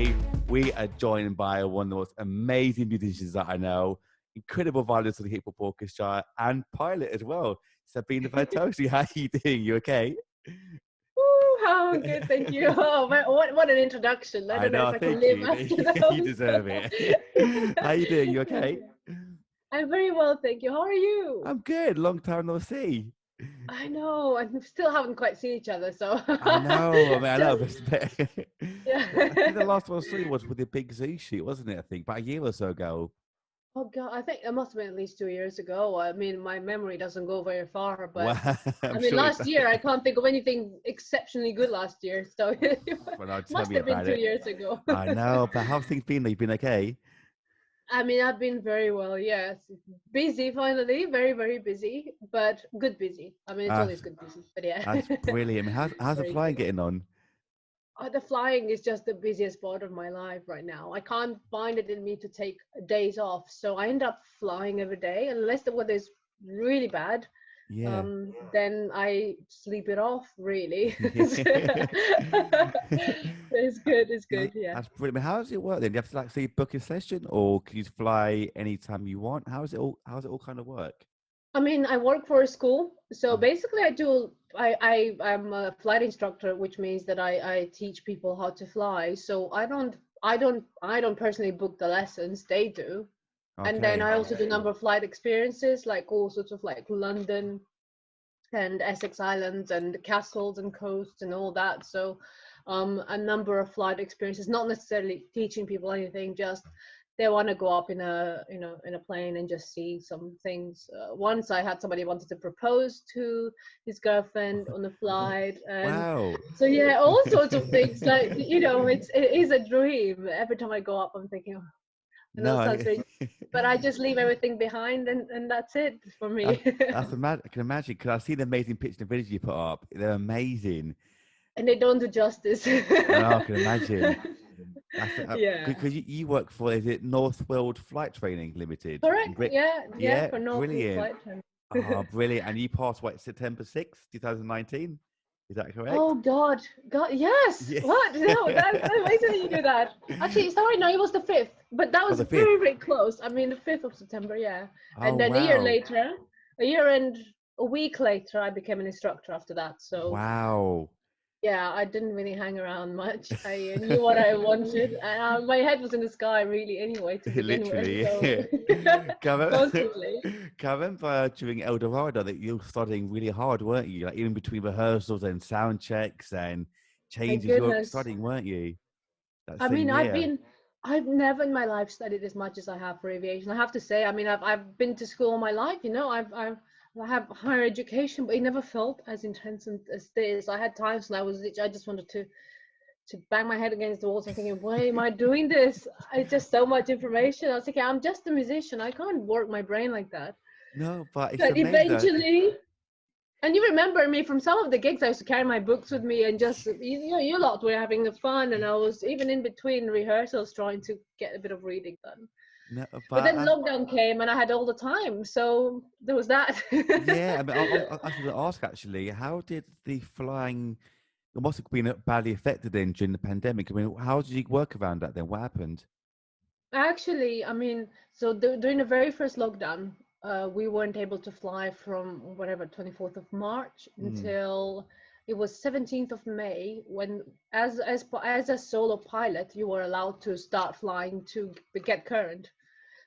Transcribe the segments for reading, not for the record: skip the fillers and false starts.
today we are joined by one of the most amazing musicians that I know, incredible violinist of the Hip Hop Orchestra and pilot as well, Sabina Virtosu. How are you doing? You okay? Oh, good, thank you. Oh, what an introduction. I don't know if I can live after that. You deserve it. How are you doing? You okay? I'm very well, thank you. How are you? I'm good. Long time no see. I know, and we still haven't quite seen each other, so. I know. I mean, I know. Yeah. I think the last one I saw you was with the big zoo shoot, wasn't it? I think about a year or so ago. Oh God, I think it must have been at least 2 years ago. I mean, my memory doesn't go very far, but Wow, I mean, sure last year I can't think of anything exceptionally good last year, so it Well, no, tell must me have been about 2 years ago. I know, but how's things been? You've been okay? I mean, I've been very well, yes. Busy finally, very, very busy, but good busy. I mean, it's Uh, always good busy, but yeah. that's brilliant. I mean, how's the Very flying good. getting on? The flying is just the busiest part of my life right now. I can't find it in me to take days off, so I end up flying every day, unless the weather is really bad. Yeah. Then I sleep it off, really. It's good, it's Yeah, good, yeah. that's brilliant. I mean, how does it work then? Do you have to like say book a session, or can you fly anytime you want? How's it all kind of work? I mean, I work for a school, so Oh, basically I'm a flight instructor, which means that I teach people how to fly. So I don't personally book the lessons, they do. And then okay. I also do a number of flight experiences, like all sorts of like London and Essex Islands and castles and coasts and all that. So a number of flight experiences, not necessarily teaching people anything, just they want to go up in a plane and just see some things. Once I had somebody wanted to propose to his girlfriend on the flight, and Wow. so yeah, all sorts of things. Like it is a dream. Every time I go up, I'm thinking, oh, I know it No, sounds very, but I just leave everything behind, and that's it for that's, me. I can imagine because I've seen the amazing pictures and videos you put up. They're amazing. And they don't do justice. I know, I can imagine. That's Yeah. because you work for, is it North World Flight Training Limited in Correct. Brick? Yeah, Yeah, for Northwood brilliant. Flight Time. Oh, brilliant. And you passed what, September 6th, 2019? Is that correct? Oh God, yes. Yeah. What? No, that's amazing that you do that. Actually, sorry, no, it was the 5th, but that Oh, was the 5th. very, very close. I mean, the 5th of September, yeah. Oh, And then a year wow. later, a year and a week later, I became an instructor after that. So Wow. yeah, I didn't really hang around much. I knew what I wanted, and my head was in the sky, really, anyway, to begin with. Literally. So Yeah. constantly. Can I remember during El Dorado that you were studying really hard, weren't you? Like even between rehearsals and sound checks and My changes, you were goodness. studying, weren't you? That I same mean, year. I've never in my life studied as much as I have for aviation. I have to say, I mean, I've been to school all my life, I have higher education, but it never felt as intense as this. I had times when I just wanted to bang my head against the walls and thinking, why am I doing this? It's just so much information. I was thinking, I'm just a musician. I can't work my brain like that. No, but it's But amazing though. eventually, and you remember me from some of the gigs. I used to carry my books with me, and just you lot were having fun, and I was even in between rehearsals trying to get a bit of reading done. No, But but then lockdown came, and I had all the time, so there was that. yeah, I mean, I was going to ask actually, how did the flying? It must have been badly affected then during the pandemic. I mean, how did you work around that then? What happened? Actually, I mean, so during the very first lockdown, we weren't able to fly from whatever 24th of March Mm, until it was 17th of May, when as a solo pilot you were allowed to start flying to get current.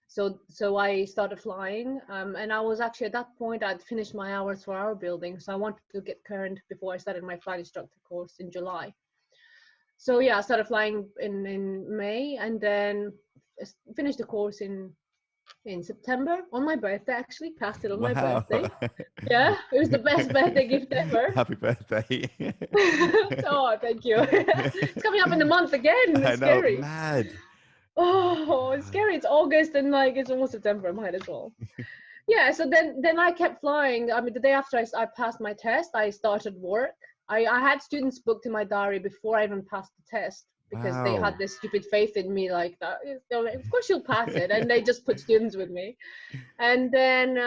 So I started flying, and I was actually at that point I'd finished my hours for hour building, so I wanted to get current before I started my flight instructor course in July. So yeah, I started flying in May, and then finished the course in September on my birthday. Actually, passed it on my wow. birthday. Yeah, it was the best birthday gift ever. Happy birthday. Oh, thank you. It's coming up in a month again. I It's know, scary. mad. Oh, it's Wow. scary. It's August and like it's almost September. I might as well. Yeah. So then I kept flying. I mean, the day after I passed my test, I started work. I had students booked in my diary before I even passed the test because they Wow. had this stupid faith in me, like that. They're like, of course you'll pass it, and they just put students with me. And then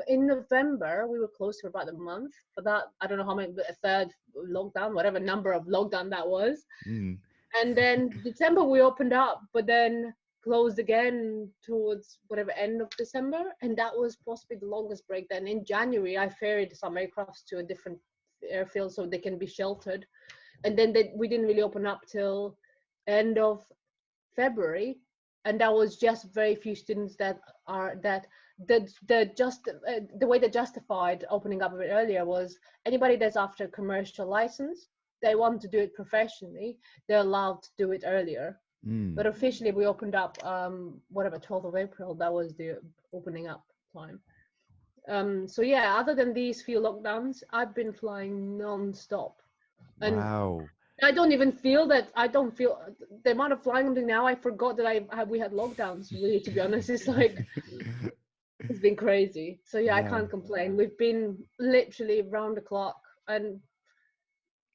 in November, we were closed for about a month. For that, I don't know how many, a third lockdown, whatever number of lockdown that was. Mm. And then December we opened up, but then closed again towards whatever end of December, and that was possibly the longest break. Then in January I ferried some aircrafts to a different airfield so they can be sheltered, and then we didn't really open up till end of February, and that was just very few students that the way they justified opening up a bit earlier was anybody that's after a commercial license, they want to do it professionally, they're allowed to do it earlier. But officially we opened up whatever 12th of April, that was the opening up time. So yeah, other than these few lockdowns, I've been flying non-stop. And Wow. I don't even feel that. I don't feel the amount of flying I'm doing now. I forgot that we had lockdowns. Really, to be honest, it's like it's been crazy. So yeah, I Wow. can't complain. We've been literally round the clock, and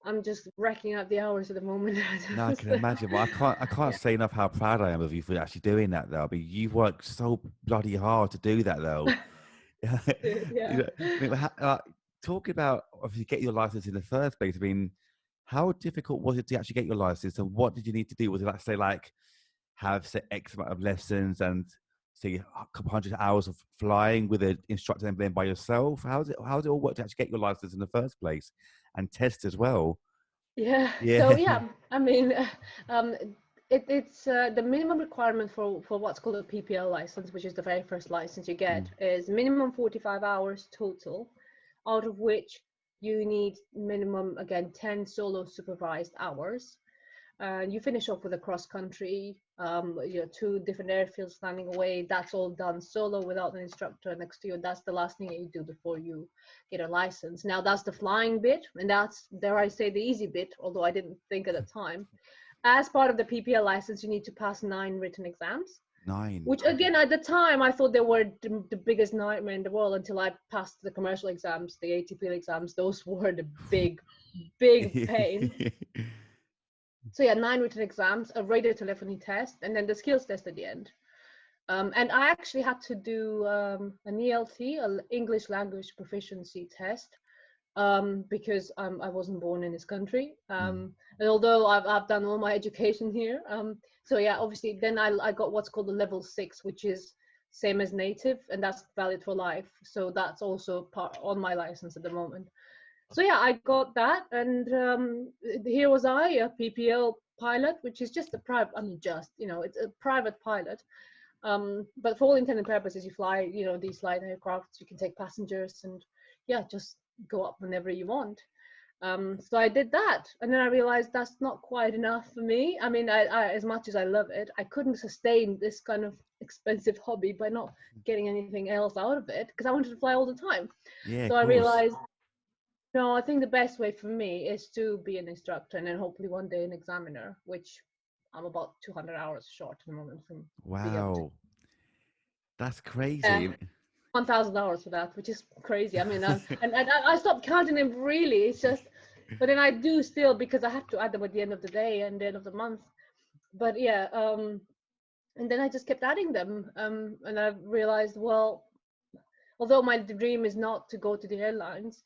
I'm just racking up the hours at the moment. No, I can imagine. Well, I can't say enough how proud I am of you for actually doing that, though. I mean, you've worked so bloody hard to do that, though. Yeah. I mean, talking about obviously getting your license in the first place. I mean, how difficult was it to actually get your license, and what did you need to do? Was it like say like have say X amount of lessons and say a couple hundred hours of flying with an instructor and then by yourself? How's it all work to actually get your license in the first place and test as well? Yeah. So Yeah. yeah, I mean, um, it's the minimum requirement for what's called a PPL license, which is the very first license you get, is minimum 45 hours total, out of which you need minimum again 10 solo supervised hours. You finish off with a cross country, 2 different airfields landing away. That's all done solo without an instructor next to you. That's the last thing that you do before you get a license. Now that's the flying bit, and that's, dare I say, the easy bit, although I didn't think at the time. As part of the PPL license, you need to pass 9 written exams. 9. Which again, at the time, I thought they were the biggest nightmare in the world until I passed the commercial exams, the ATPL exams. Those were the big pain. So yeah, 9 written exams, a radio telephony test, and then the skills test at the end. And I actually had to do an ELT, an English language proficiency test, because I wasn't born in this country. And although I've done all my education here, so yeah, obviously then I got what's called the level 6, which is same as native, and that's valid for life. So that's also part on my license at the moment. So yeah, I got that, and here was I, a PPL pilot, which is just a private. I mean, it's a private pilot. But for all intents and purposes, you fly, these light aircrafts. You can take passengers, and yeah, just go up whenever you want. So I did that, and then I realized that's not quite enough for me. I mean, I as much as I love it, I couldn't sustain this kind of expensive hobby by not getting anything else out of it because I wanted to fly all the time. Yeah, So of I course. realized. No, I think the best way for me is to be an instructor and then hopefully one day an examiner, which I'm about 200 hours short at the moment from being able to. Wow. That's crazy. 1,000 hours for that, which is crazy. I mean, and I stopped counting them really. It's just, but then I do still because I have to add them at the end of the day and the end of the month. But yeah, and then I just kept adding them, and I realized, well, although my dream is not to go to the airlines,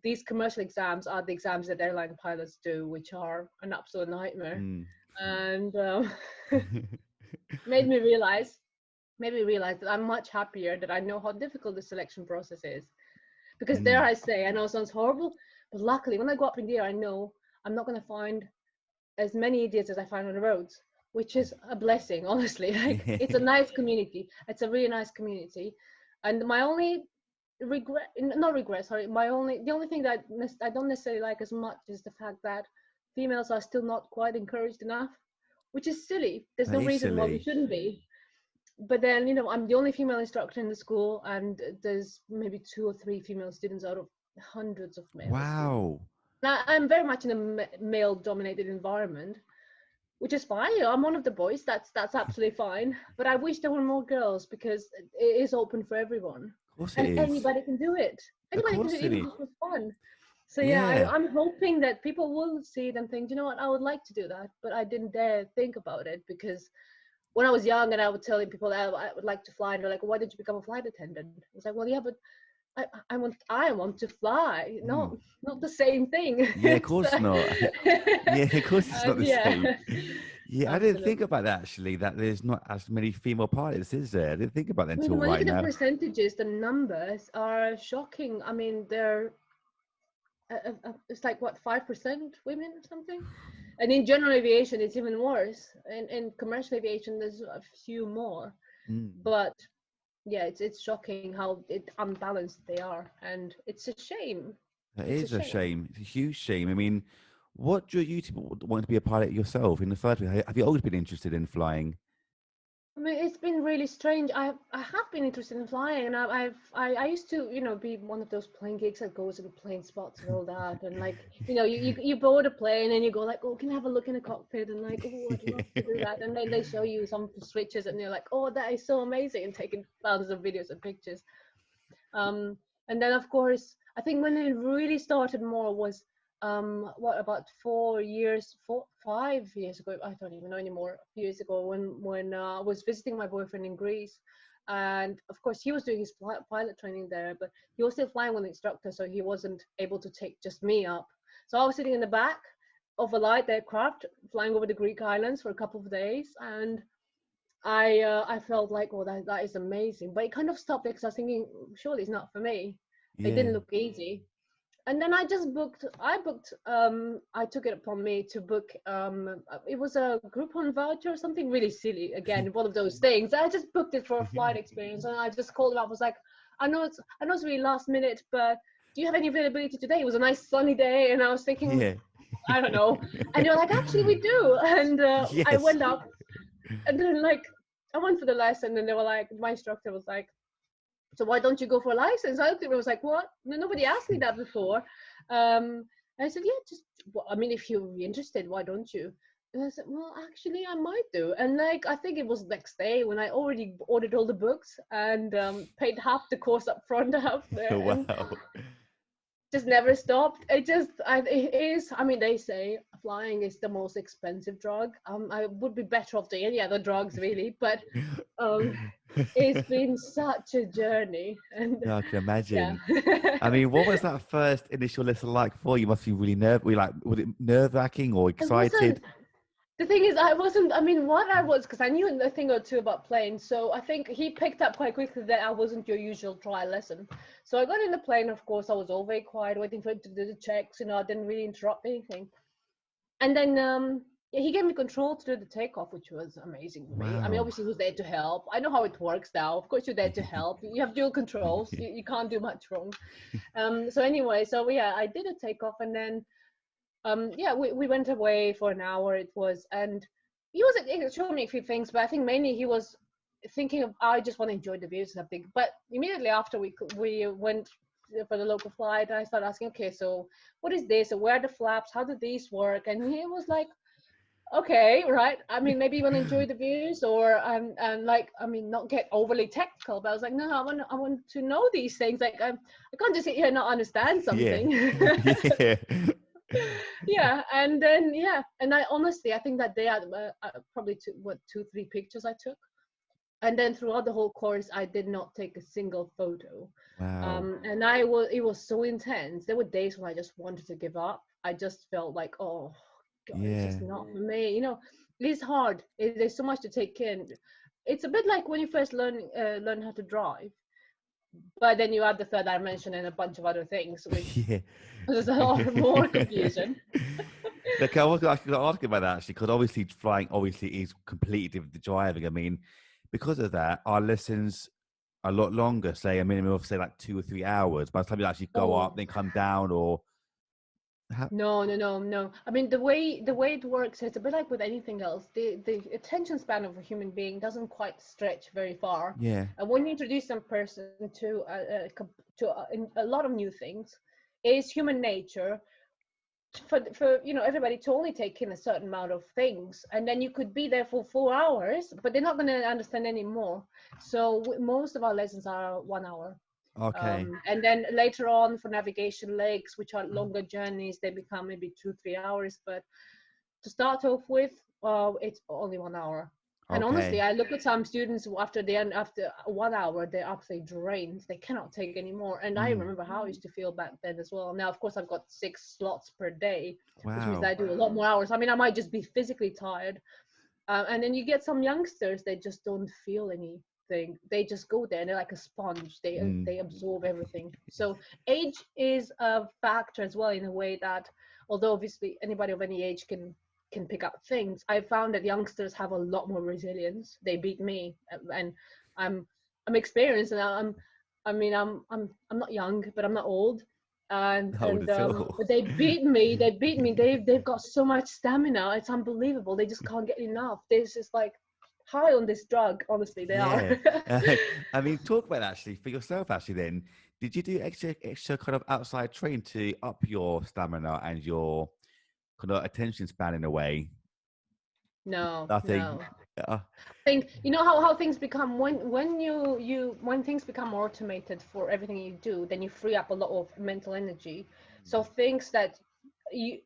these commercial exams are the exams that airline pilots do, which are an absolute nightmare. And made me realize that I'm much happier that I know how difficult the selection process is. Because dare I say, I know it sounds horrible, but luckily when I go up in the air, I know I'm not going to find as many idiots as I find on the roads, which is a blessing, honestly. Like, it's a nice community. It's a really nice community. And my only the only thing that I don't necessarily like as much is the fact that females are still not quite encouraged enough, which is silly. There's That no is reason why we silly. shouldn't be. But then, I'm the only female instructor in the school, and there's maybe 2 or 3 female students out of hundreds of male students. Wow. Now, I'm very much in a male-dominated environment, which is fine. I'm one of the boys. That's absolutely fine. But I wish there were more girls because it is open for everyone, Of course it and is. anybody can do it. Of Anybody can do course it, it even is. just for fun. So yeah, Yeah. I'm hoping that people will see it and think, you know what, I would like to do that, but I didn't dare think about it because when I was young and I would tell people that I would like to fly, and they're like, why did you become a flight attendant? I was like, well, yeah, but I want to fly, Hmm. not the same thing. Yeah, of It's, course not. Yeah, of course it's not the yeah, same. Yeah, I didn't think absolutely. about that actually, that there's not as many female pilots, is there? I didn't think about that I mean, until when you right look at the now. percentages, the numbers are shocking. I mean, they're it's like what, 5% women or something, and in general aviation it's even worse. In commercial aviation, there's a few more, Mm. but yeah, it's shocking how unbalanced they are, and it's a shame. That It's a is a shame. shame. It's a huge shame. I mean, what drew you to want to be a pilot yourself in the first place? Have you always been interested in flying? I mean, it's been really strange. I have been interested in flying, and I used to, be one of those plane gigs that goes to the plane spots and all that, and like, you board a plane and you go like, oh, can I have a look in the cockpit, and like, oh, I'd love to do that, and they show you some of the switches, and you're like, oh, that is so amazing, and taking thousands of videos and pictures. Um, and then of course, I think when it really started more was what, about 5 years ago, I don't even know anymore, a few years ago, when I was visiting my boyfriend in Greece, and of course he was doing his pilot training there, but he was still flying with an instructor, so he wasn't able to take just me up. So I was sitting in the back of a light aircraft flying over the Greek islands for a couple of days, and I felt like, oh, that is amazing, but it kind of stopped because I was thinking, surely it's not for me. It Yeah. didn't look easy. And then I took it upon me to book, it was a Groupon voucher or something really silly, again, one of those things. I just booked it for a flight experience, and I just called him up. I was like, I know it's really last minute, but do you have any availability today? It was a nice sunny day, and I was thinking, Yeah. I don't know. And you're like, actually we do. And I Yes. went up, and then like I went for the lesson, and they were like, my instructor was like, so why don't you go for a license? I was like, what? No, nobody asked me that before. I said, yeah, just, well, I mean, if you're interested, why don't you? And I said, well, actually, I might do. And like, I think it was next day when I already ordered all the books and paid half the course up front half there, and Wow. just never stopped. It is. I mean, they say flying is the most expensive drug. I would be better off doing any other drugs, really, but um, it's been such a journey, and Yeah, I can yeah. imagine. I mean, what was that first initial lesson like for you? Must be really were you like, was it nerve-wracking or It wasn't. excited? The thing is, I wasn't. I mean, what I was, because I knew a thing or two about planes, so I think he picked up quite quickly that I wasn't your usual trial lesson. So I got in the plane. Of course, I was all very quiet, waiting for him to do the checks. I didn't really interrupt anything. And then yeah, he gave me control to do the takeoff, which was amazing for me. I mean, Wow. obviously he was there to help. I know how it works now. Of course, you're there to help. You have dual controls. You can't do much wrong. So anyway, so yeah, I did a takeoff, and then yeah, we went away for an hour. It was, and he showed me a few things, but I think mainly he was thinking of, I just want to enjoy the views, something. But immediately after we went for the local flight, I started asking, okay, so what is this? Where are the flaps? How do these work? And he was like, okay, right. I mean, maybe you want to enjoy the views, or and like, I mean, not get overly technical. But I was like, no, I want to know these things. Like, I can't just sit here and not understand Yeah. something. Yeah. Yeah, and then yeah, and I honestly, I think that day I probably took, what, 2 3 pictures I took, and then throughout the whole course I did not take a single photo. Wow. And it was so intense. There were days when I just wanted to give up. I just felt like, oh god, it's Yeah. just not for me. It is hard. There's so much to take in. It's a bit like when you first learn how to drive, but then you add the third dimension and a bunch of other things, which Yeah. there's a lot more confusion. Look, I was going to ask you about that actually, because obviously flying obviously is completely different to driving. I mean, because of that, our lessons are a lot longer, say a minimum of say like 2 or 3 hours. By the time you actually go up, Oh, then come down, or how, no, no, no, no. I mean, the way it works, it's a bit like with anything else. The attention span of a human being doesn't quite stretch very far, yeah, and when you introduce some person to a lot of new things, it's human nature for everybody to only take in a certain amount of things, and then you could be there for 4 hours, but they're not going to understand any more. So most of our lessons are 1 hour. okay, And then later on for navigation legs, which are longer journeys, they become maybe 2 3 hours. But to start off with, it's only 1 hour. And honestly, Okay. I look at some students who after 1 hour, they're absolutely drained. They cannot take anymore. And I Mm. remember how I used to feel back then as well. Now, of course, I've got 6 slots per day, which means that Wow. I do a lot more hours. I mean, I might just be physically tired. And then you get some youngsters, they just don't feel anything. They just go there and they're like a sponge. Mm. They absorb everything. So age is a factor as well, in a way that, although obviously anybody of any age can pick up things, I found that youngsters have a lot more resilience. They beat me, and I'm experienced, and I mean I'm not young, but I'm not old. I would at all. But they beat me. They've got so much stamina. It's unbelievable. They just can't get enough. They're just like high on this drug. Honestly, they are. Yeah. I mean, talk about that actually for yourself. Actually, then, did you do extra kind of outside training to up your stamina and your kind of attention span in a way? No, Nothing. no. Uh, Think you know how things become when things become automated for everything you do, then you free up a lot of mental energy. So things that you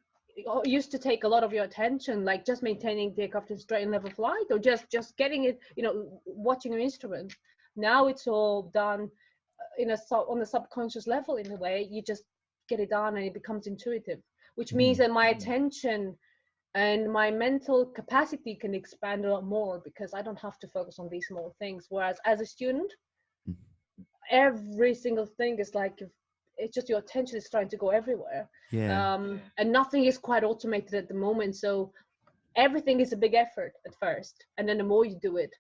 used to take a lot of your attention, like just maintaining the aircraft in straight and level flight, or just getting it, watching your instrument. Now it's all done on a subconscious level. In a way, you just get it done and it becomes intuitive, which means mhm. that my attention and my mental capacity can expand a lot more, because I don't have to focus on these small things. Whereas as a student, every single thing is like, it's just your attention is trying to go everywhere. Yeah. And nothing is quite automated at the moment, so everything is a big effort at first, and then the more you do it,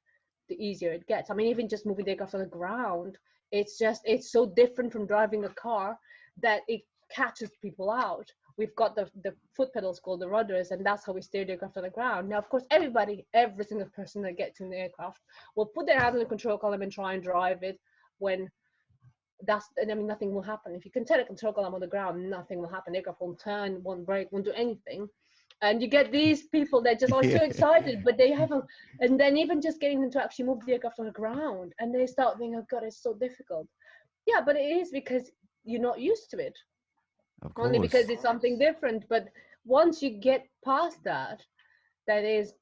the easier it gets. I mean, even just moving the aircraft on the ground, it's so different from driving a car that it catches people out. We've got the foot pedals called the rudders, and that's how we steer the aircraft on the ground. Now, of course, every single person that gets in the aircraft will put their hand on the control column and try and drive it. When I mean, nothing will happen. If you can tell a control column on the ground, nothing will happen. The aircraft won't turn, won't brake, won't do anything. And you get these people that just are so Yeah. excited, but they haven't. And then even just getting them to actually move the aircraft on the ground, and they start thinking, "Oh God, it's so difficult." Yeah, but it is because you're not used to it. Of Only because course. it's something different. But once you get past that, that is,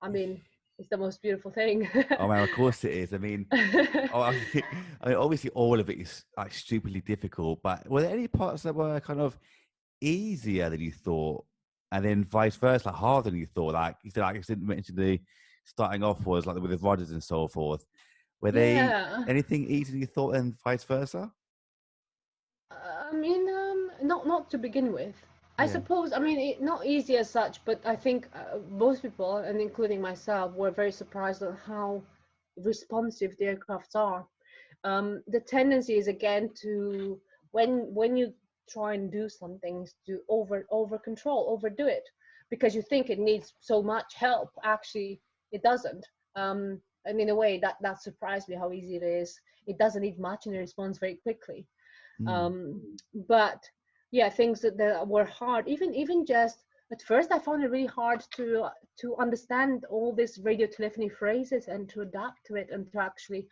I mean, it's the most beautiful thing. Oh man, of course it is. I mean, oh, I mean, obviously all of it is like stupidly difficult, but were there any parts that were kind of easier than you thought, and then vice versa, like harder than you thought? Like you said, like I didn't mention the starting off was like with the Rodgers and so forth. Were they Yeah. anything easier than you thought, and vice versa? I mean, not to begin with. I Yeah. suppose, I mean, not easy as such, but I think most people, and including myself, were very surprised at how responsive the aircrafts are. The tendency is again to, when you try and do something, is to over control, overdo it, because you think it needs so much help. Actually, it doesn't. And in a way, that surprised me how easy it is. It doesn't need much, and it responds very quickly. Mm. But yeah, things that were hard, even just at first, I found it really hard to understand all these radio telephony phrases and to adapt to it, and to actually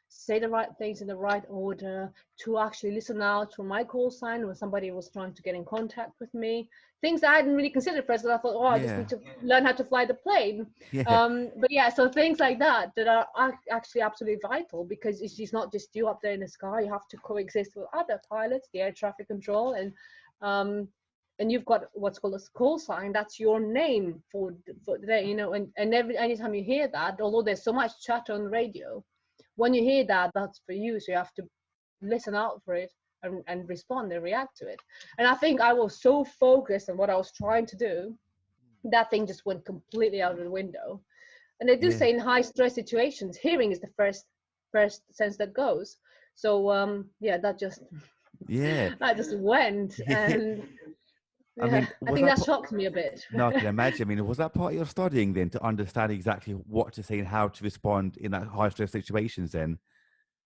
say the right things in the right order, to actually listen out for my call sign when somebody was trying to get in contact with me. Things I hadn't really considered first, because I thought, oh, I just Yeah. need to learn how to fly the plane. Yeah. But yeah, so things like that are actually absolutely vital, because it's not just you up there in the sky. You have to coexist with other pilots, the air traffic control, and you've got what's called a call sign. That's your name for the day, and anytime you hear that, although there's so much chatter on the radio, when you hear that, that's for you. So you have to listen out for it and respond and react to it. And I think I was so focused on what I was trying to do, that thing just went completely out of the window. And they do Yeah. say in high stress situations, hearing is the first sense that goes. So yeah, that just Yeah. that just went. Yeah. And I yeah, mean, I was think that that shocked me a bit. no, I can imagine. I mean, was that part of your studying then to understand exactly what to say and how to respond in that high stress situations then?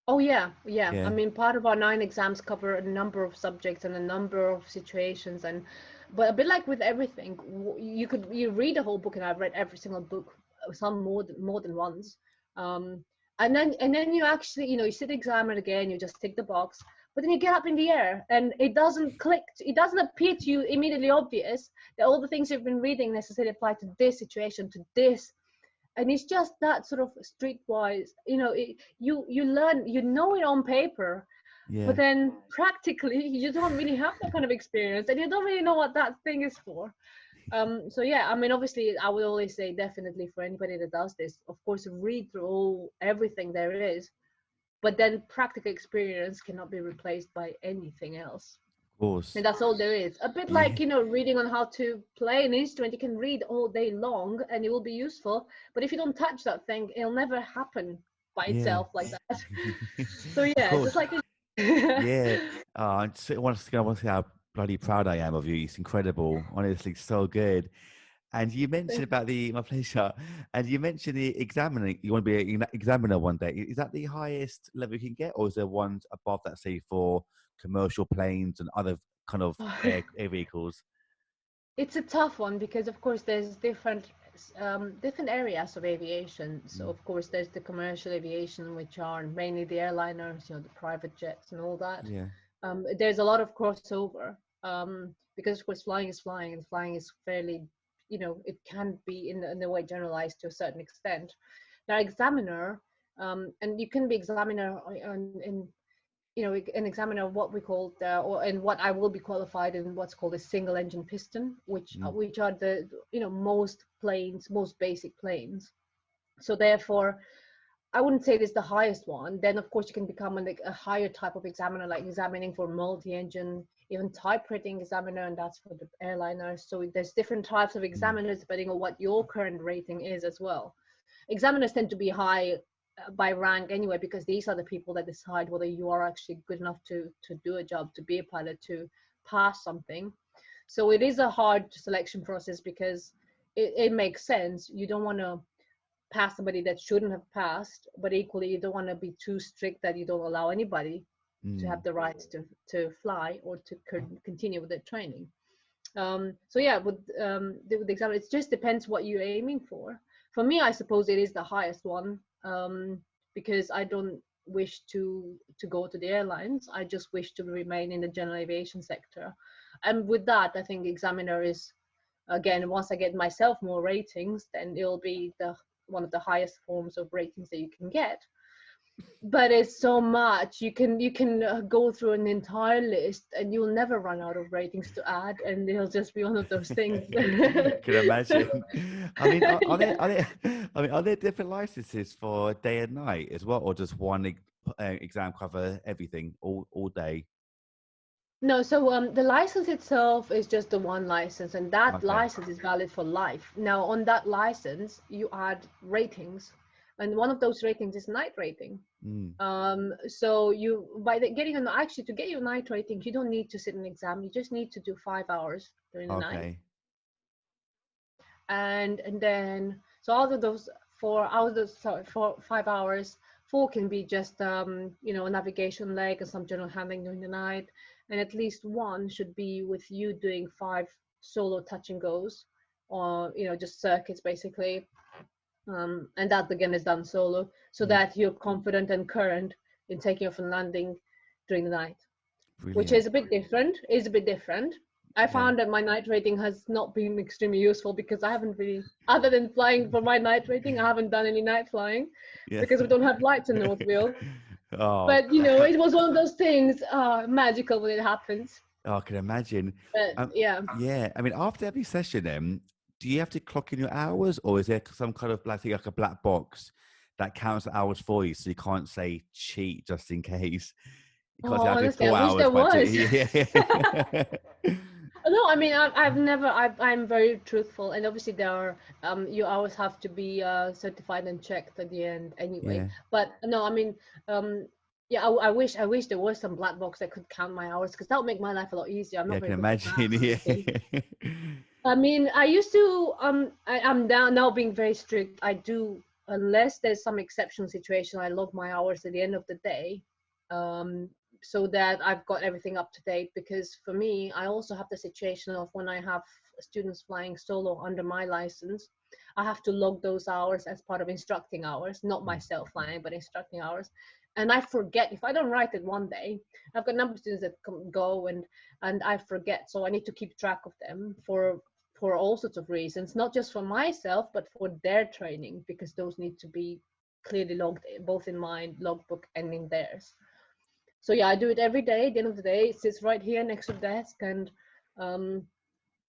Oh yeah, yeah. I Yeah. mean, part of our 9 exams cover a number of subjects and a number of situations, and but a bit like with everything, you read a whole book, and I've read every single book, some more than once, um, and then you actually, you sit the exam, and again you just tick the box, but then you get up in the air, and it doesn't click. It doesn't appear to you immediately obvious that all the things you've been reading necessarily apply to this situation, to this. and it's just that sort of streetwise, you learn, you know it on paper, but Yeah. then practically you don't really have that kind of experience, and you don't really know what that thing is for. So yeah, I mean, obviously I would always say definitely for anybody that does this, of course, read through everything there is, but then practical experience cannot be replaced by anything else. Of course. And that's all there is. A bit Yeah. like, reading on how to play an instrument. You can read all day long and it will be useful. But if you don't touch that thing, it'll never happen by Yeah. itself like that. So Of yeah, course. just like Yeah. I want to say how bloody proud I am of you. It's incredible. Honestly, so good. And you mentioned about my pleasure. And you mentioned the examiner. You want to be an examiner one day. Is that the highest level you can get, or is there one above that, say, for commercial planes and other kind of air vehicles? it's a tough one because of course there's different areas of aviation. So Mm, of course there's the commercial aviation, which are mainly the airliners, the private jets and all that. yeah. There's a lot of crossover, because of course flying is flying, and flying is fairly, it can be in a way generalized to a certain extent. Now examiner, and you can be examiner in an examiner of what we call or in what I will be qualified in what's called a single engine piston, Mm, which are the most basic planes. So therefore, I wouldn't say this is the highest one. Then of course you can become a higher type of examiner, like examining for multi-engine, even type rating examiner, and that's for the airliners. So there's different types of mm, examiners depending on what your current rating is as well. Examiners tend to be high by rank anyway, because these are the people that decide whether you are actually good enough to do a job, to be a pilot, to pass something. So it is a hard selection process because it makes sense. You don't want to pass somebody that shouldn't have passed, but equally you don't want to be too strict that you don't allow anybody to have mm. the right to fly or to continue with their training. So yeah, with the exam, it just depends what you're aiming for. For me, I suppose it is the highest one, because I don't wish to go to the airlines. I just wish to remain in the general aviation sector. And with that, I think examiner is, again, once I get myself more ratings, then it'll be the one of the highest forms of ratings that you can get. But it's so much, you can go through an entire list and you'll never run out of ratings to add, and it'll just be one of those things. Can imagine. I mean, Yeah. I mean, are there different licenses for day and night as well, or just one exam cover everything all day? No, so the license itself is just the one license, and that Okay. license is valid for life. Now, on that license, you add ratings, and one of those ratings is night rating. Mm, So getting actually to get your night rating, you don't need to sit an exam. You just need to do 5 hours during the night, okay. and then so out of those 4 hours, sorry, 5 hours, four can be just a navigation leg and some general handling during the night, and at least one should be with you doing 5 solo touch and goes, or just circuits basically, and that again is done solo, so Mm, that you're confident and current in taking off and landing during the night, which brilliant. is a bit different. I Yeah. found that my night rating has not been extremely useful because I haven't really, other than flying for my night rating, I haven't done any night flying Yeah. because we don't have lights in Northville. Oh, But it was one of those things, magical when it happens. I can imagine. But Um, yeah. yeah. I mean, after every session, do you have to clock in your hours, or is there some kind of like a black box that counts the hours for you, so you can't say cheat just in case? You can't Oh, say I do honestly, I 4 hours, wish there but was. yeah. No, I mean, I've never, I'm very truthful, and obviously there are, you always have to be certified and checked at the end anyway. Yeah. But no, I mean, yeah, I wish there was some black box that could count my hours, because that would make my life a lot easier. I'm Yeah, not I can very good at imagine. maths or Yeah. anything. I mean, I used to, I'm down now being very strict. I do, unless there's some exceptional situation, I log my hours at the end of the day, um, so that I've got everything up to date. Because for me, I also have the situation of when I have students flying solo under my license, I have to log those hours as part of instructing hours, not Mm, myself flying, but instructing hours. And I forget, if I don't write it one day, I've got a number of students that go and I forget, so I need to keep track of them for all sorts of reasons, not just for myself, but for their training, because those need to be clearly logged both in my logbook and in theirs. So yeah, I do it every day. At the end of the day, it sits right here next to the desk. And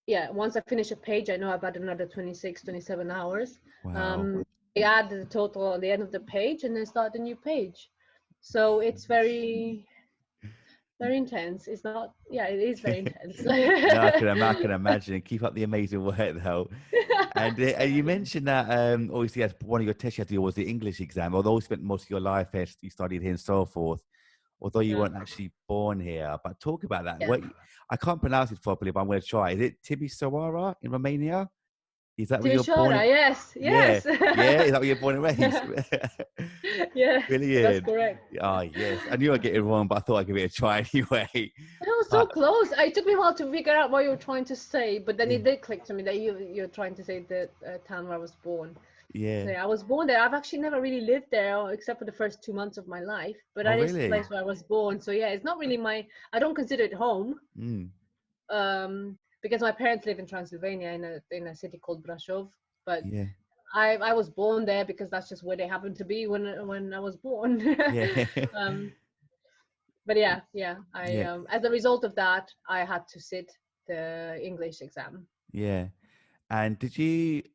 yeah, once I finish a page, I know I've got another 26, 27 hours. Wow. I add the total at the end of the page and then start a new page. So it's very, very intense. It's not, yeah, it is very intense. No, I can imagine. Keep up the amazing work, though. And you mentioned that obviously, as one of your tests you had to do was the English exam. Although you spent most of your life there, you studied here and so forth. Although you Yeah. weren't actually born here, but talk about that. Yeah. What I can't pronounce it properly, but I'm going to try. Is it Timisoara in Romania? Is that where you're born? Timisoara, yes, Yeah, yes. yeah. Is that where you're born and raised? Yeah, that's Brilliant. correct. Oh, yes. I knew I'd get it wrong, but I thought I'd give it a try anyway. It was so But close. It took me a while to figure out what you were trying to say, but then yeah, it did click to me that you're trying to say the town where I was born. yeah. So yeah, I was born there. I've actually never really lived there except for the first 2 months of my life, but Oh, that is the really? place where I was born. So yeah, it's not really I don't consider it home, Mm, because my parents live in Transylvania in a city called Brasov, but yeah, I was born there because that's just where they happened to be when I was born. yeah, um, but yeah, I yeah, as a result of that, I had to sit the English exam. yeah. And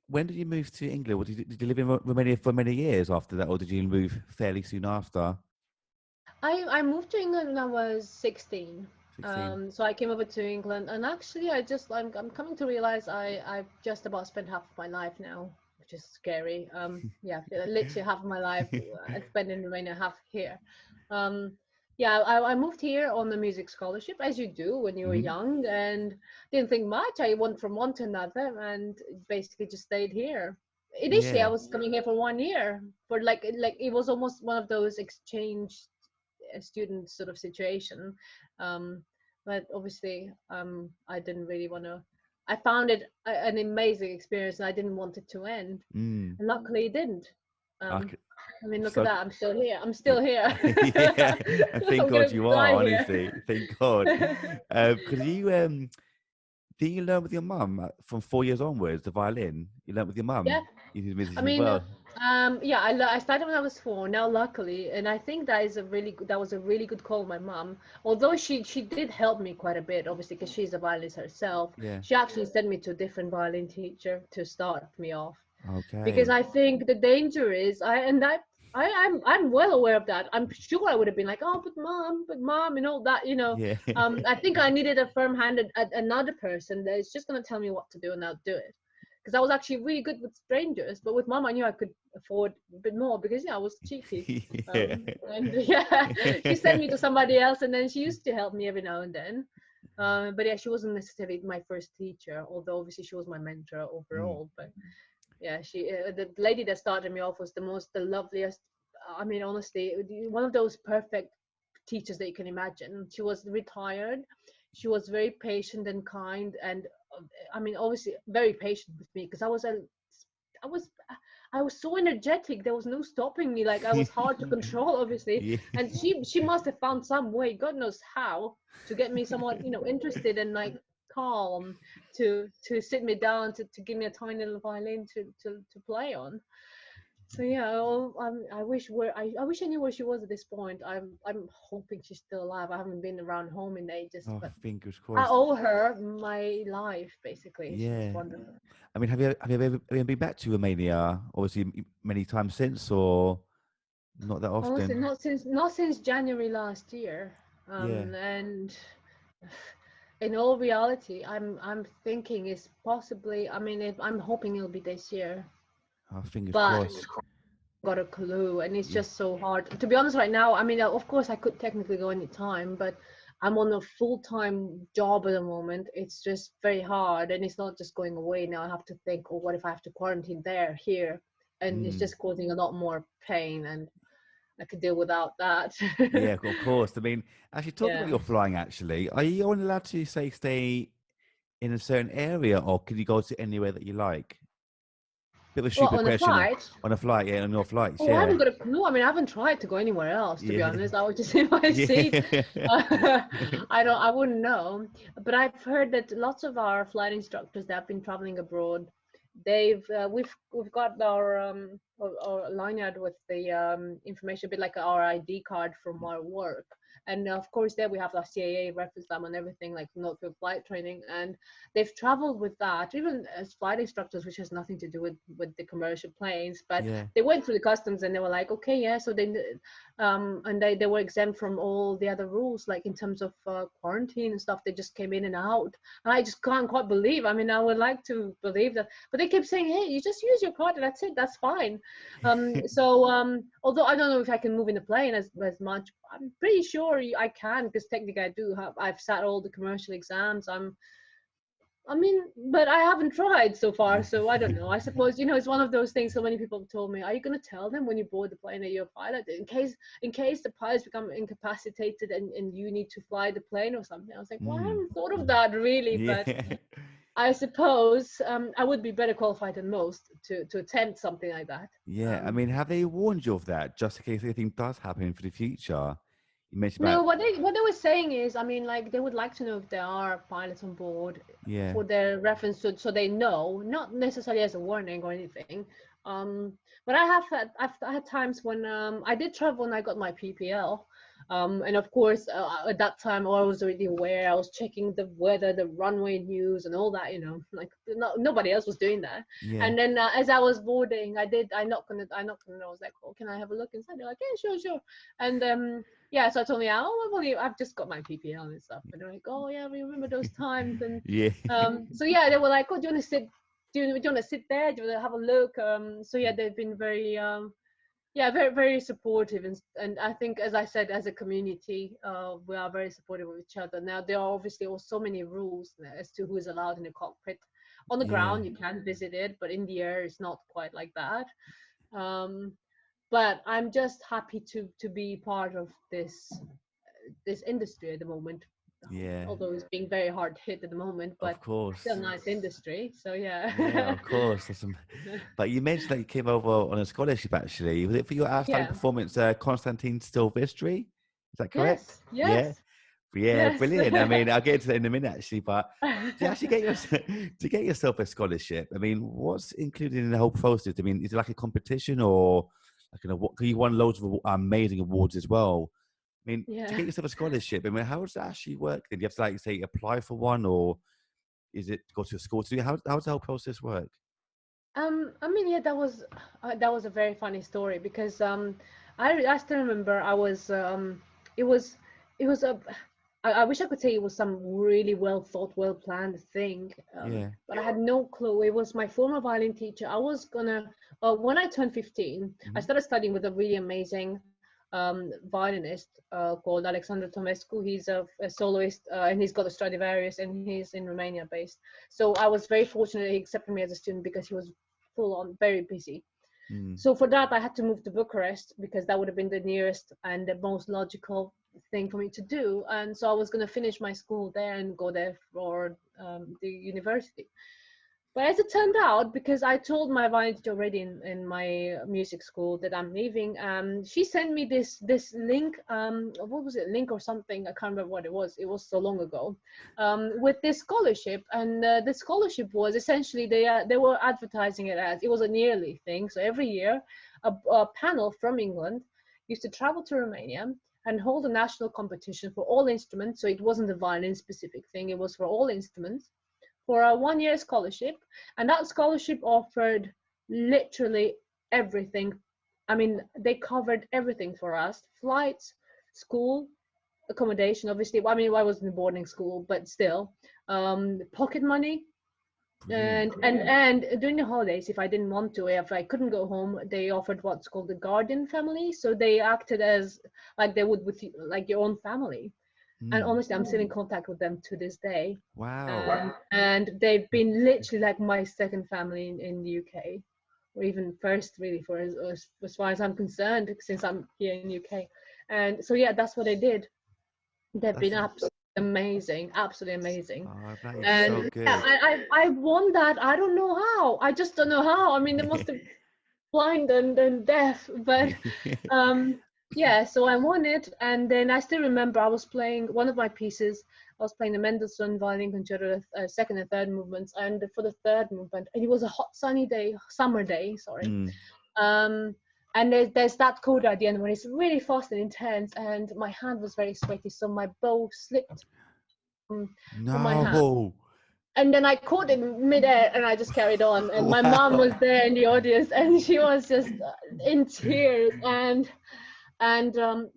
when did you move to England? Did you live in Romania for many years after that, or did you move fairly soon after? I moved to England when I was 16. 16. So I came over to England, and actually, I'm coming to realize I've just about spent half of my life now, which is scary. Yeah, literally half of my life I spent in Romania, half here. Um, yeah, I moved here on the music scholarship, as you do when you were Hmm. young, and didn't think much. I went from one to another, and basically just stayed here. Initially, I Yeah. was coming here for 1 year, for like it was almost one of those exchange student sort of situation. um, but obviously I didn't really want to. I found it an amazing experience, and I didn't want it to end, Mm. and luckily it didn't. I um, c- I mean, look at so, that, I'm still here. I'm y- still here. yeah, and thank I'm God gonna you are, die here. honestly. Thank God. Because did you learn with your mum from 4 years onwards, the violin? You learned with your Yeah, mum? You did I music as mean, well? yeah, I started when I was 4. Now, luckily, and I think that was a really good call, my mom. Although she did help me quite a bit, obviously, because she's a violinist herself. Yeah. She actually sent me to a different violin teacher to start me off, because Okay. I think the danger is I'm well aware of that. I'm sure I would have been like, oh, but mom, and all that, you know. Yeah. I think I needed a firm hand at another person that is just gonna tell me what to do, and I'll do it. Because I was actually really good with strangers, but with mom, I knew I could afford a bit more because yeah, I was cheeky. Yeah. And yeah, she sent me to somebody else, and then she used to help me every now and then. But yeah, she wasn't necessarily my first teacher, although obviously she was my mentor Mm. overall. But yeah, she the lady that started me off was the loveliest. I mean, honestly, one of those perfect teachers that you can imagine. She was retired. She was very patient and kind, and I mean, obviously very patient with me because I was I was so energetic. There was no stopping me. Like I was hard to control, obviously. Yeah. And she must have found some way, God knows how, to get me somewhat, interested and like calm, to sit me down, to give me a tiny little violin to play on. So yeah, I wish I knew where she was at this point. I'm hoping she's still alive. I haven't been around home in ages, Oh, but fingers I crossed. owe her my life basically. She was Yeah. wonderful. I mean, have you ever been back to Romania? Obviously, many times since, or not that Honestly, often? not since January last year. Yeah. And in all reality, I'm thinking is possibly. I mean, I'm hoping it'll be this year, Oh, fingers but crossed. got a clue, and it's Yeah. just so hard. To be honest, right now, I mean, of course, I could technically go any time, but I'm on a full-time job at the moment. It's just very hard, and it's not just going away now. I have to think, oh, what if I have to quarantine there, here, and it's Mm. just causing a lot more pain, and I could deal without that. Yeah, of course. I mean, actually, talking about Yeah. your flying, actually, are you only allowed to say stay in a certain area, or can you go to anywhere that you like? bit of a Well, stupid on a question flight. on a flight, yeah, on your flights, Oh, I yeah, haven't got a clue. I mean, I haven't tried to go anywhere else, to be yeah, honest. I would just in my seat. yeah, I wouldn't know. But I've heard that lots of our flight instructors that have been traveling abroad, we've got our lanyard with the information, a bit like our ID card from our work. And of course, there we have the CAA reference them and everything, like not for flight training. And they've traveled with that, even as flight instructors, which has nothing to do with the commercial planes. But yeah, they went through the customs and they were like, okay, yeah. So and they were exempt from all the other rules, like in terms of quarantine and stuff. They just came in and out. And I just can't quite believe. I mean, I would like to believe that, but they keep saying, hey, you just use your card and that's it. That's fine. Although I don't know if I can move in the plane as much, I'm pretty sure I can, because technically I've sat all the commercial exams. I mean, but I haven't tried so far, so I don't know. I suppose, it's one of those things. So many people have told me, are you going to tell them when you board the plane that you're a pilot, in case the pilots become incapacitated and you need to fly the plane or something? I was like, well, I mm, haven't thought of that really, but yeah. I suppose I would be better qualified than most to attempt something like that. Yeah, I Um, mean, have they warned you of that just in case anything does happen for the future? You mentioned No, about, what they were saying is, I mean, like they would like to know if there are pilots on board yeah, for their reference, so they know, not necessarily as a warning or anything. But I've had times when I did travel and I got my PPL, and of course at that time I was already aware. I was checking the weather, the runway news, and all that. Like nobody else was doing that. yeah, And then as I was boarding, I knocked on it. I was like, oh, can I have a look inside? They're like, yeah, sure, sure. And yeah, so I told me, I've just got my PPL and stuff. And they're like, oh yeah, we remember those times. And yeah, so yeah, they were like, oh, do you want to sit? Do you want to sit there? Do you want to have a look? So yeah, they've been very, yeah, very very supportive, and I think, as I said, as a community, we are very supportive of each other. Now there are obviously also so many rules as to who is allowed in the cockpit. On the yeah, ground, you can visit it, but in the air, it's not quite like that. Um, but I'm just happy to be part of this industry at the moment, yeah, although it's being very hard hit at the moment, of but still course. nice industry. So Yeah, yeah. of course. But you mentioned that you came over on a scholarship, actually. Was it for your outstanding Yeah. performance, Constantine Stilvestri? Is that correct? Yes, Yeah. yes, Yeah, yes. brilliant. I mean, I'll get into that in a minute, actually. But to actually get to get yourself a scholarship, I mean, what's included in the whole process? I mean, is it like a competition or like an award? 'Cause you won loads of amazing awards as well. I mean, to Yeah. get yourself a scholarship, I mean, how does that actually work? Then you have to, like, say, apply for one, or is it go to a school to do? How does the whole process work? I mean, yeah, that was a very funny story, because I still remember I was it was it was a I wish I could say it was some really well thought, well planned thing, Yeah. but I had no clue. It was my former violin teacher. I was gonna when I turned 15, I Hmm. started studying with a really amazing violinist called Alexandru Tomescu. He's a soloist, and he's got a Stradivarius, and he's in Romania based. So I was very fortunate he accepted me as a student, because he was full on very busy. Mm. So for that, I had to move to Bucharest, because that would have been the nearest and the most logical thing for me to do. And so I was going to finish my school there and go there for the university. But as it turned out, because I told my violin teacher already in my music school that I'm leaving, she sent me this link. What was it? Link or something? I can't remember what it was. It was so long ago. With this scholarship, and the scholarship was essentially they were advertising it as, it was a yearly thing. So every year, a panel from England used to travel to Romania and hold a national competition for all instruments. So it wasn't a violin specific thing; it was for all instruments, for a 1 year scholarship. And that scholarship offered literally everything. I mean, they covered everything for us: flights, school, accommodation, obviously. I mean, I was in boarding school, but still, pocket money. Brilliant. And during the holidays, if I didn't want to, if I couldn't go home, they offered what's called the guardian family. So they acted as like they would with you, like your own family. And Mm. honestly, I'm still in contact with them to this day. Wow. And they've been literally like my second family in the UK, or even first, really, for as far as I'm concerned, since I'm here in the UK. And so yeah, that's what they did. They've That's been amazing, absolutely amazing. Oh, that is And so yeah, good. I won that. I don't know how. I just don't know how. I mean, they must have blind and deaf, but um, yeah. So I won it, and then I still remember I was playing one of my pieces. I was playing the Mendelssohn Violin Concerto, second and third movements, and for the third movement, it was a hot sunny day, summer day. Sorry. Mm. Um, and there's that coda at the end when it's really fast and intense, and my hand was very sweaty, so my bow slipped from my hand. No. And then I caught it midair and I just carried on. And my mom Wow. was there in the audience and she was just in tears. And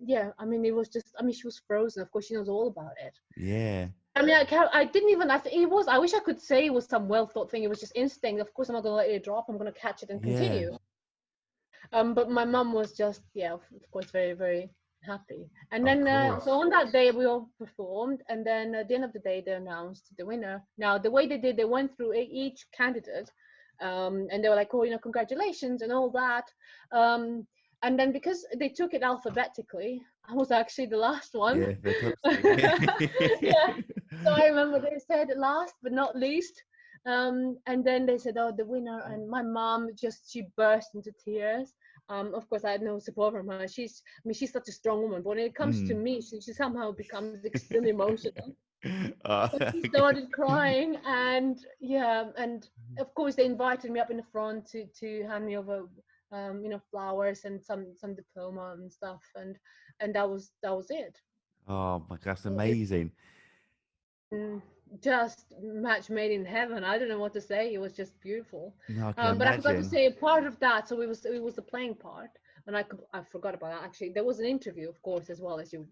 yeah, I mean, it was just, I mean, she was frozen. Of course, she knows all about it. Yeah. I mean, I didn't even, I think it was, I wish I could say it was some well thought thing. It was just instinct. Of course, I'm not going to let it drop. I'm going to catch it and Yeah. continue. But my mum was just, yeah, of course, very, very happy. And Of then, course. so on that day, we all performed. And then at the end of the day, they announced the winner. Now, the way they did, they went through each candidate, and they were like, oh, you know, congratulations and all that. And then because they took it alphabetically, I was actually the last one. Yeah, Yeah. Virtosu. So I remember they said last but not least. And then they said, oh, the winner. And my mom just, she burst into tears. Of course, I had no support from her. I mean, she's such a strong woman, but when it comes to Mm. me, she somehow becomes extremely emotional. Oh, So she started crying, and yeah, and of course they invited me up in the front to hand me over, you know, flowers and some diploma and stuff, and that was it. oh my gosh, that's It amazing. Mm, just match made in heaven. I don't know what to say. It was just beautiful. No, I can But I forgot to imagine. say a part of that. So it was the playing part, and I forgot about that. Actually, there was an interview, of course, as well as you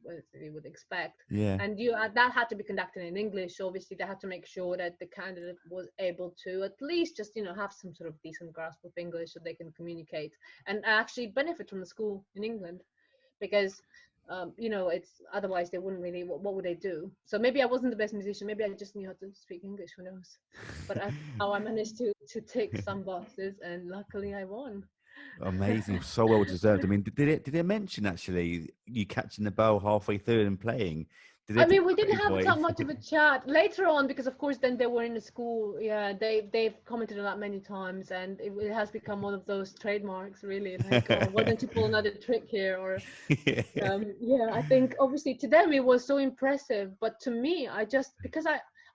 would expect, Yeah. and you that had to be conducted in English. Obviously, they had to make sure that the candidate was able to at least just have some sort of decent grasp of English so they can communicate and actually benefit from the school in England, because it's otherwise they wouldn't really. What would they do? So maybe I wasn't the best musician. Maybe I just knew how to speak English. Who knows? But how I managed to tick some boxes, and luckily I won. Amazing, so well deserved. I mean, did they mention actually you catching the bow halfway through and playing? Did they I talk mean, we about didn't any have points? that much of a chat later on because, of course, then they were in the school. Yeah, they've commented on that many times, and it has become one of those trademarks, really. Like, oh, why don't you pull another trick here? Or Yeah. yeah, I think obviously to them it was so impressive, but to me, I just because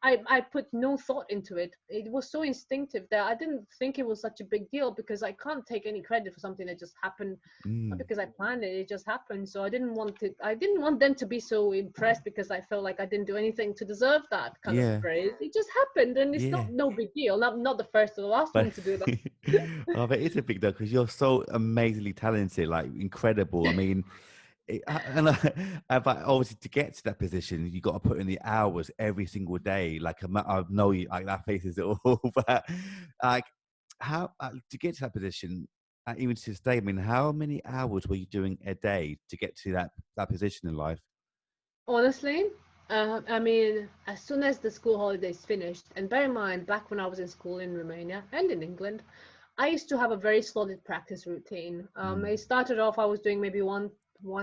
I put no thought into it. It was so instinctive that I didn't think it was such a big deal because I can't take any credit for something that just happened. Not Mm, because I planned it, it just happened. So I didn't want them to be so impressed because I felt like I didn't do anything to deserve that kind of yeah, praise. It just happened, and it's yeah. no big deal. Not the first or the last But one to do that. oh, but it's a big deal because you're so amazingly talented, like incredible. I mean, but obviously to get to that position, you got to put in the hours every single day. Like I know you, like that faces it all, but like how to get to that position, even to this day. I mean, how many hours were you doing a day to get to that position in life? Honestly, I mean, as soon as the school holidays finished, and bear in mind, back when I was in school in Romania and in England, I used to have a very solid practice routine. Mm. It started off, I was doing maybe one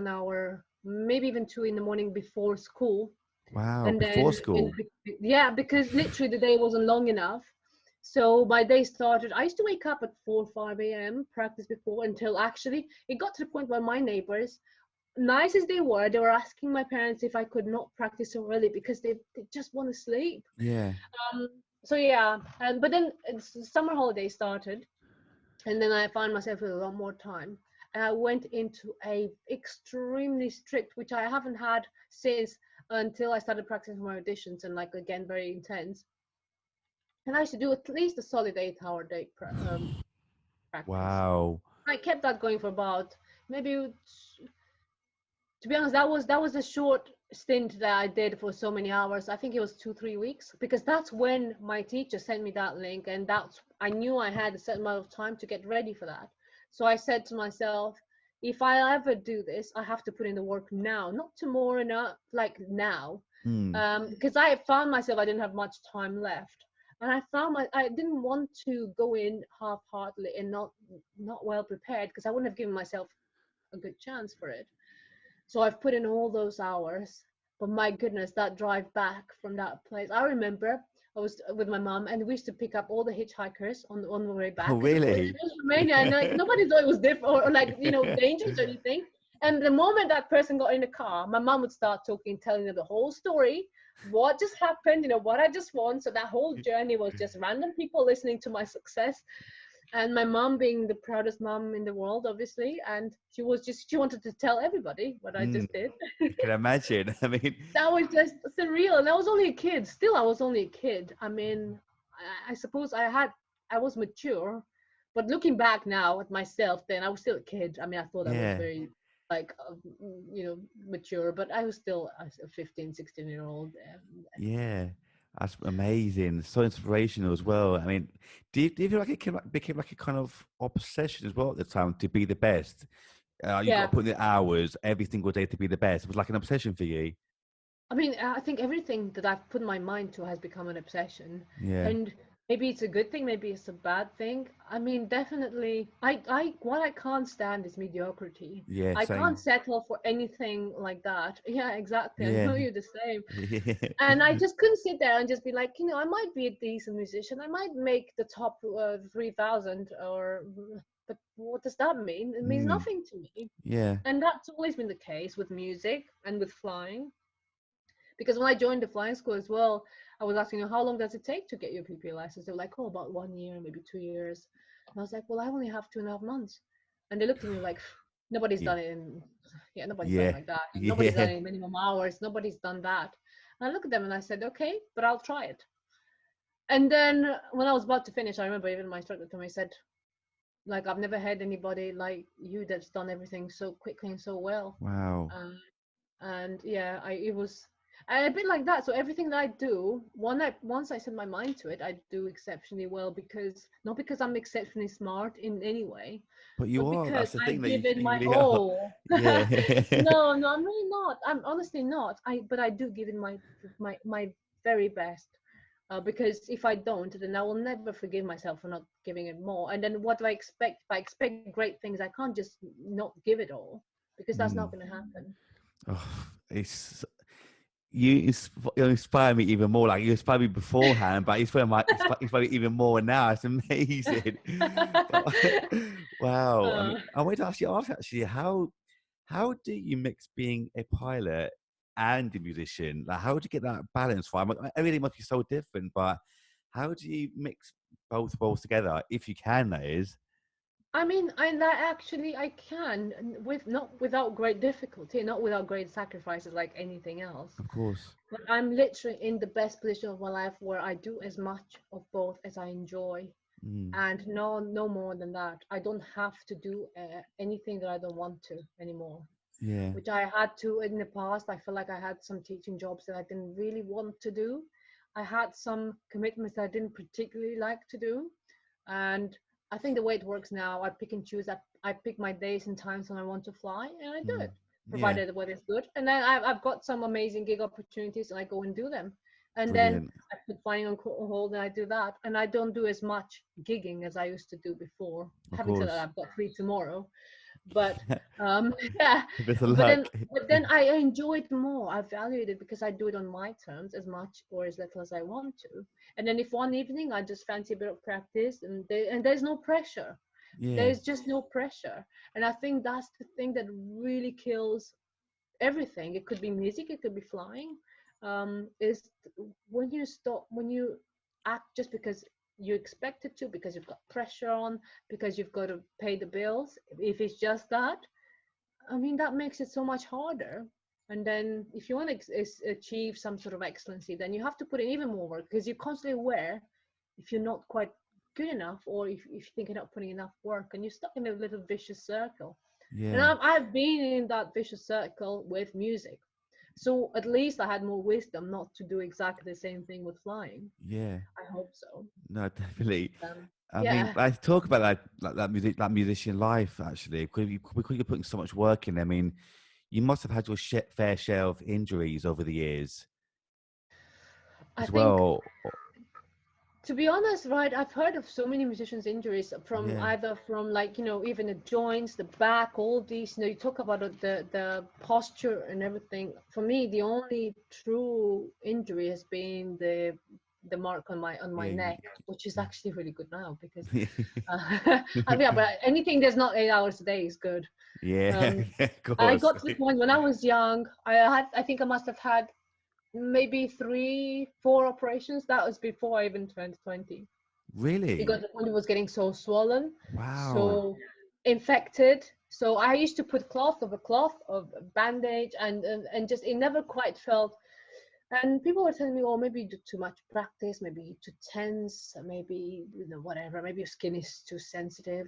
hour, maybe even two in the morning before school, Wow, and before then school. yeah, because literally the day wasn't long enough. So my day started. I used to wake up at 4 or 5 a.m. practice before until actually it got to the point where my neighbors, nice as they were asking my parents if I could not practice so early because they just want to sleep. Yeah. Um, so yeah, but then summer holidays started, and then I found myself with a lot more time. And I went into a extremely strict, which I haven't had since until I started practicing my auditions, and like again very intense. And I used to do at least a solid 8 hour day practice. Wow. I kept that going for about maybe, to be honest, that was a short stint that I did for so many hours. I think it was 2 3 weeks because that's when my teacher sent me that link, and that's I knew I had a certain amount of time to get ready for that. So I said to myself, if I ever do this, I have to put in the work now, not tomorrow, not like now, Mm. because I found myself I didn't have much time left, and I didn't want to go in half-heartedly and not well prepared because I wouldn't have given myself a good chance for it. So I've put in all those hours, But my goodness, that drive back from that place, I remember I was with my mom, and we used to pick up all the hitchhikers on the way Oh, back, because it really? was Romania, and like nobody thought it was different, or like, you know, dangerous or anything. And the moment that person got in the car, my mom would start talking, telling them the whole story, what just happened, you know, what I just won. So that whole journey was just random people listening to my success, and my mom being the proudest mom in the world, obviously, and she wanted to tell everybody what I Mm, just did. I can imagine. I mean, That was just surreal, and I was only a kid. Still, I was only a kid. I mean, I suppose I was mature, but looking back now at myself, then I was still a kid. I mean, I thought I was yeah, very, like, you know, mature, but I was still a 15, 16-year-old. yeah. That's amazing. So inspirational as well. I mean, do you feel like it became like a kind of obsession as well at the time to be the best? You got to Yeah. put in the hours every single day to be the best. It was like an obsession for you. I mean, I think everything that I've put my mind to has become an obsession, Yeah, and maybe it's a good thing, maybe it's a bad thing. I mean, definitely, what I can't stand is mediocrity. yeah, I can't same. settle for anything like that. Yeah, exactly. I Yeah, know you're the same. yeah. And I just couldn't sit there and just be like, you know, I might be a decent musician. I might make the top 3,000, or, but what does that mean? It means Mm, nothing to me. yeah. And that's always been the case with music and with flying, because when I joined the flying school as well, I was asking them, how long does it take to get your PPA license? They were like, oh, about 1 year, maybe 2 years. And I was like, well, I only have 2.5 months. And they looked at me like, nobody's Yeah, done it in, yeah, nobody's done it yeah, like that. And nobody's done yeah. it in minimum hours. Nobody's done that. And I looked at them and I said, okay, but I'll try it. And then when I was about to finish, I remember even my instructor told me, he said, like, I've never had anybody like you that's done everything so quickly and so well. Wow. Um, and yeah, it was a bit like that. So everything that I do, once I set my mind to it, I do exceptionally well, because not because I'm exceptionally smart in any way, But you but are. because That's the I thing that give it you my really are. all. Yeah. No, no, I'm really not. I'm honestly not. But I do give it my very best. Because if I don't, then I will never forgive myself for not giving it more. And then what do I expect? If I expect great things, I can't just not give it all, because that's Mm. not going to happen. Oh, it's you inspire me even more. Like you inspired me beforehand, but inspire me even more now. It's amazing. Wow. I mean, Uh, I wanted to ask actually, how do you mix being a pilot and a musician? Like, how do you get that balance right? Everything must be so different, but how do you mix both worlds together, if you can? That is, I mean, I can, with not without great difficulty, not without great sacrifices like anything else. of course. But I'm literally in the best position of my life, where I do as much of both as I enjoy, Mm. and no more than that. I don't have to do anything that I don't want to anymore, Yeah. which I had to in the past. I feel like I had some teaching jobs that I didn't really want to do. I had some commitments that I didn't particularly like to do. And I think the way it works now, I pick and choose. I pick my days and times when I want to fly, and I do Mm. it, Yeah. provided the weather's good. And then I've got some amazing gig opportunities, and I go and do them. And then Brilliant. I put flying on hold, and I do that. And I don't do as much gigging as I used to do before. Of Having said that, course. I've got 3 tomorrow, but yeah. Best of but luck. then but then I enjoy it more. I value it because I do it on my terms, as much or as little as I want to. And then if one evening I just fancy a bit of practice, and there's no pressure, Yeah. there's just no pressure. And I think that's the thing that really kills everything. It could be music, it could be flying. Is when you act just because you expect it to, because you've got pressure on, because you've got to pay the bills. If it's just that, I mean, that makes it so much harder. And then if you want to achieve some sort of excellency, then you have to put in even more work, because you're constantly aware if you're not quite good enough, or if you think you're not putting enough work, and you're stuck in a little vicious circle. And Yeah. I've been in that vicious circle with music. So at least I had more wisdom not to do exactly the same thing with flying. Yeah. I hope so. No, definitely. Um, I mean, yeah. I talk about that musician life actually, because you're putting so much work in. I mean, you must have had your fair share of injuries over the years I as think, well. To be honest, right, I've heard of so many musicians' injuries from Yeah. either from like, even the joints, the back, all these, you talk about the posture and everything. For me, the only true injury has been the mark on my Yeah. neck, which is actually really good now because Yeah. yeah, but anything that's not 8 hours a day is good. Yeah, Um, of I course. got to the point when I was young, I think I must have had maybe 3, 4 operations. That was before I even turned 20, Really? because the point was getting so swollen, Wow. so infected. So I used to put cloth over cloth of bandage, and just it never quite felt. And people were telling me, oh, maybe you do too much practice, maybe you're too tense, maybe whatever, maybe your skin is too sensitive,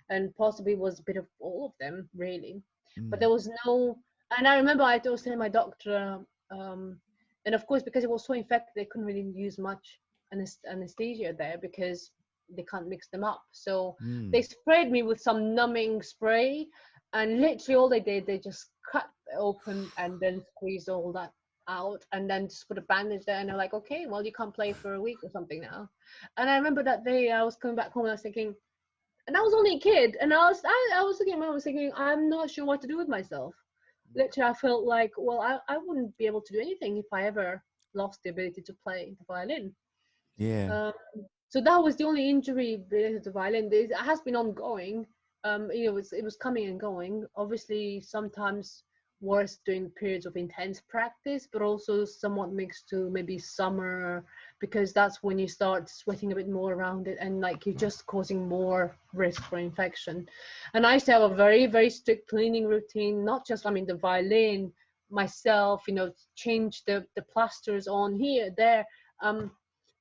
and possibly was a bit of all of them really. But Mm. there was no. And I remember I was telling my doctor, um, and of course because it was so infected, they couldn't really use much anesthesia there because they can't mix them up. So they Mm. sprayed me with some numbing spray, and literally all they did, they just cut open and then squeeze all that out, and then just put a bandage there, and they're like, okay, well, you can't play for a week or something now. And I remember that day I was coming back home and I was thinking, and I was only a kid, and I was looking at mom, I was thinking, I'm not sure what to do with myself. Literally I felt like, well, I wouldn't be able to do anything if I ever lost the ability to play the violin. Yeah. um, so that was the only injury related to violin. It has been ongoing. It was coming and going. Obviously, sometimes worse during periods of intense practice, but also somewhat mixed to maybe summer, because that's when you start sweating a bit more around it, and like you're just causing more risk for infection. And I used to have a very, very strict cleaning routine, not just, I mean, the violin, myself, change the plasters on here, there.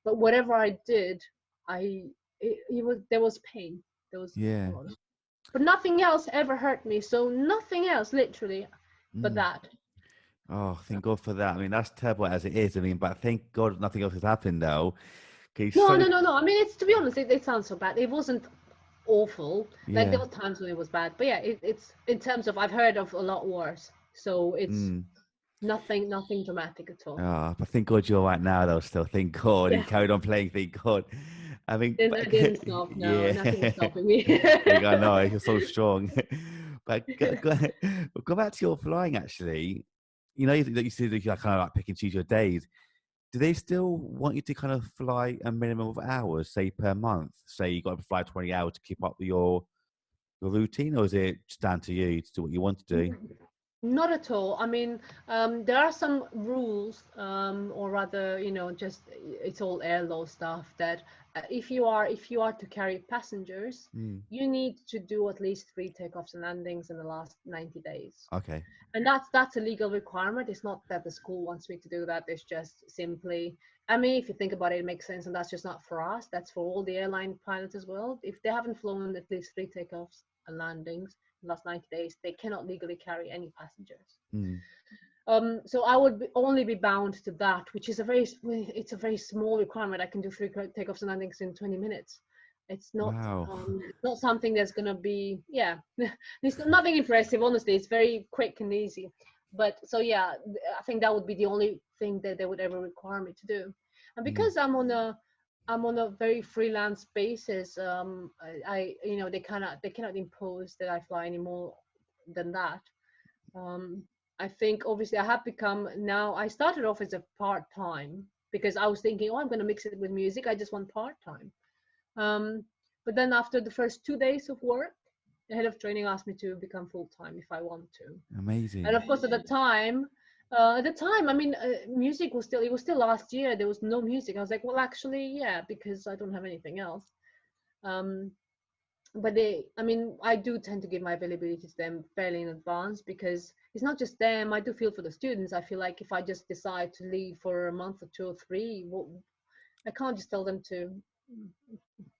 But whatever I did, it was, there was pain. There was a Yeah. lot of, but nothing else ever hurt me. So nothing else, literally, but Mm. that. Oh, thank God for that. I mean, that's terrible as it is. I mean, but thank God nothing else has happened though. Okay, No, so no, no, no. I mean, it's, to be honest, it sounds so bad. It wasn't awful. Like there yeah. were times when it was bad, but yeah, it's in terms of, I've heard of a lot worse. So it's Mm. nothing dramatic at all. Ah, but thank God you're right now though. Still, thank God, and Yeah, carried on playing. Thank God. I mean, it didn't stop. No, yeah. nothing is stopping me. Like, I know you're so strong. But go back to your flying. Actually, you said that you kind of like pick and choose your days. Do they still want you to kind of fly a minimum of hours, say per month? Say you got to fly 20 hours to keep up with your routine, or is it just down to you to do what you want to do? Not at all. I mean, there are some rules, or rather, just it's all air law stuff that if you are to carry passengers, Mm, you need to do at least 3 takeoffs and landings in the last 90 days. okay. And that's a legal requirement. It's not that the school wants me to do that. It's just simply, I mean, if you think about it, it makes sense. And that's just not for us. That's for all the airline pilots as well. If they haven't flown at least 3 takeoffs and landings in the last 90 days, they cannot legally carry any passengers. Mm, So I would only be bound to that, which is it's a very small requirement. I can do 3 takeoffs and landings in 20 minutes. wow. It's not something that's gonna be, yeah. It's nothing impressive, honestly. It's very quick and easy. But so yeah, I think that would be the only thing that they would ever require me to do. And Mm, because I'm on a very freelance basis, they cannot impose that I fly any more than that. um, I think obviously I have become, now I started off as a part-time because I was thinking, oh, I'm going to mix it with music. I just want part-time. Um, but then after the first 2 days of work, the head of training asked me to become full-time if I want to. And amazing. of course, I mean, music was still, it was still last year. There was no music. I was like, well, actually, yeah, because I don't have anything else. Um, but I mean, I do tend to give my availability to them fairly in advance, because it's not just them. I do feel for the students. I feel like if I just decide to leave for a month or 2 or 3, well, I can't just tell them to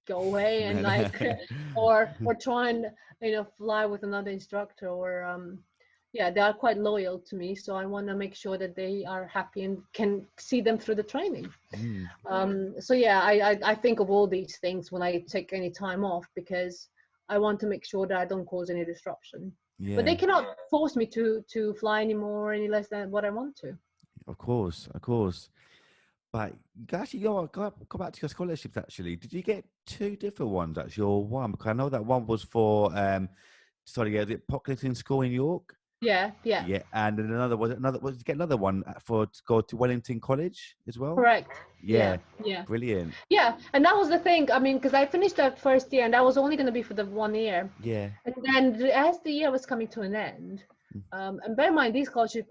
go away and No, like, no. or try and fly with another instructor, or yeah, they are quite loyal to me, so I want to make sure that they are happy and can see them through the training. Mm, So yeah, I think of all these things when I take any time off, because I want to make sure that I don't cause any disruption. But they yeah, cannot force me to fly anymore any less than what I want to. of course, of course. But actually, go back to your scholarships. Actually, did you get two different ones? Actually, or one? Because I know that one was for sorry, yeah, the Pocklington School in York. Yeah, yeah. Yeah, and then was you get another one for to go to Wellington College as well? Correct. Yeah, Yeah, yeah. brilliant. Yeah, and that was the thing. I mean, because I finished that first year, and that was only going to be for the 1 year. Yeah. And then as the year was coming to an end, Mm. and bear in mind these scholarships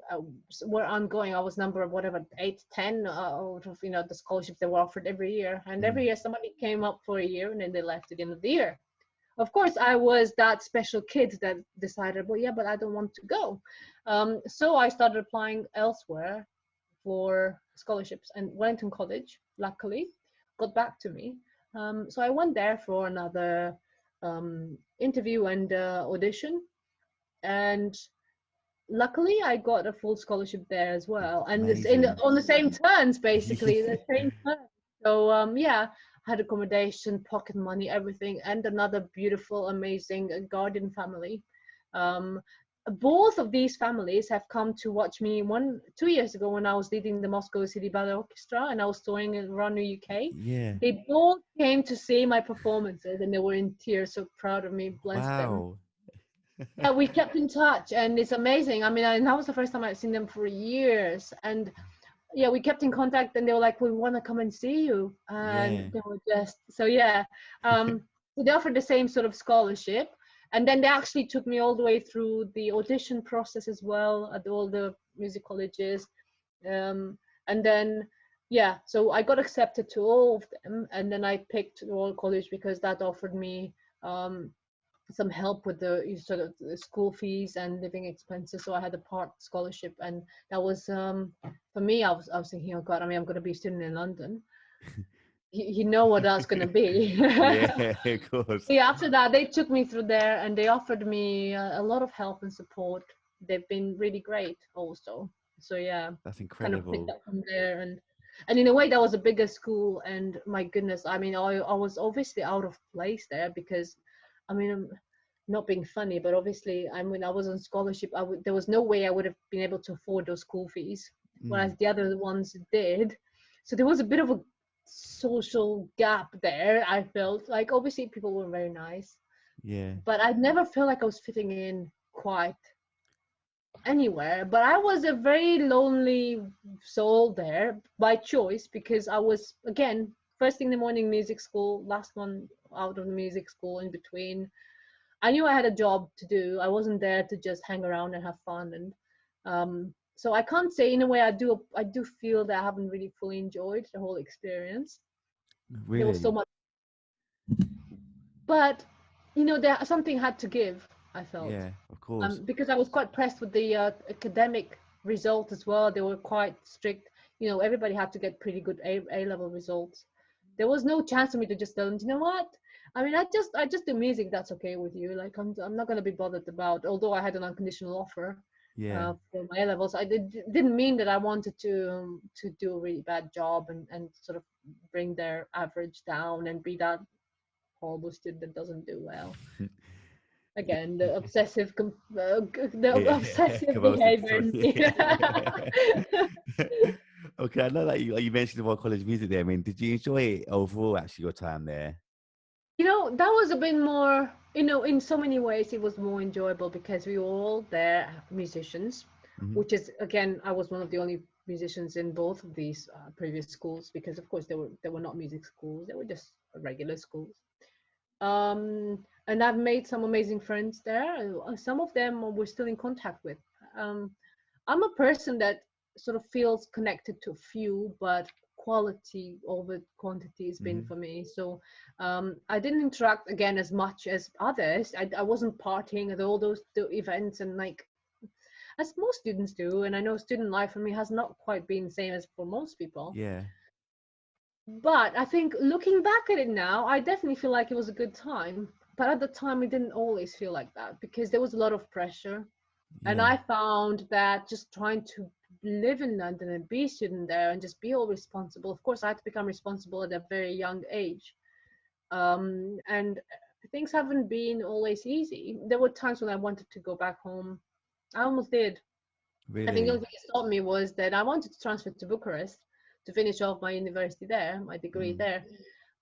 were ongoing. I was number whatever 8, 10 out of the scholarships that were offered every year, and every year somebody came up for a year and then they left at the end of the year. Of course, I was that special kid that decided, well, yeah, but I don't want to go. So I started applying elsewhere for scholarships, and Wellington College, luckily, got back to me. So I went there for another interview and audition, and luckily I got a full scholarship there as well, and it's Amazing. on the same terms, basically the same terms. So yeah, I had accommodation, pocket money, everything, and another beautiful, amazing guardian family. Um, Both of these families have come to watch me 2 years ago when I was leading the Moscow City Ballet Orchestra and I was touring around the UK. Yeah. They both came to see my performances and they were in tears, so proud of me, bless them. Wow. Yeah, we kept in touch and it's amazing. I mean, that was the first time I'd seen them for years. And yeah, we kept in contact and they were like, we want to come and see you. And Yeah. they were just, so yeah. So they offered the same sort of scholarship. And then they actually took me all the way through the audition process as well at all the music colleges. And then, yeah, so I got accepted to all of them. And then I picked the Royal College because that offered me um, some help with the sort of the school fees and living expenses. So I had a part scholarship, and that was for me. I was thinking, oh God, I mean, I'm going to be a student in London. You know what that's going to be. Yeah, of course. Yeah, after that, they took me through there, and they offered me a lot of help and support. They've been really great, also. So yeah, That's kind of picked incredible. up from there, and in a way, that was a bigger school. And my goodness, I mean, I was obviously out of place there because, I mean, I'm not being funny, but obviously, I mean, I was on scholarship. There was no way I would have been able to afford those school fees, whereas Mm. the other ones did. So there was a bit of a social gap there. I felt like obviously people were very nice, Yeah. but I never felt like I was fitting in quite anywhere. But I was a very lonely soul there by choice because I was, again, first thing in the morning music school, last one out of the music school in between. I knew I had a job to do. I wasn't there to just hang around and have fun. And so I can't say, in a way, I do feel that I haven't really fully enjoyed the whole experience. There was so Really? much, but there something had to give, I felt. Yeah, of course. Because I was quite pressed with the academic result as well. They were quite strict. Everybody had to get pretty good A level results. There was no chance for me to just tell them, you know what? I mean, I just do music. That's okay with you. Like I'm not gonna be bothered about. Although I had an unconditional offer Yeah. for my A levels, didn't mean that I wanted to do a really bad job and sort of bring their average down and be that horrible student that doesn't do well. Again, the Yeah. obsessive Come on, behavior in sorry. me. Okay, I know that you mentioned about college music there. I mean, did you enjoy it overall, actually, your time there? That was a bit more, in so many ways it was more enjoyable because we were all there musicians, Hmm. which is, again, I was one of the only musicians in both of these previous schools because of course they were not music schools, they were just regular schools. And I've made some amazing friends there. Some of them we're still in contact with. Um, I'm a person that sort of feels connected to a few, but quality over quantity has been Hmm. for me. So I didn't interact again as much as others. I wasn't partying at all those events and like as most students do. And I know student life for me has not quite been the same as for most people. Yeah. But I think looking back at it now, I definitely feel like it was a good time. But at the time, it didn't always feel like that because there was a lot of pressure. And Yeah. I found that just trying to live in London and be a student there and just be all responsible. Of course, I had to become responsible at a very young age. And things haven't been always easy. There were times when I wanted to go back home. I almost did. I think the Really? only thing that stopped me was that I wanted to transfer to Bucharest to finish off my university there, my degree there.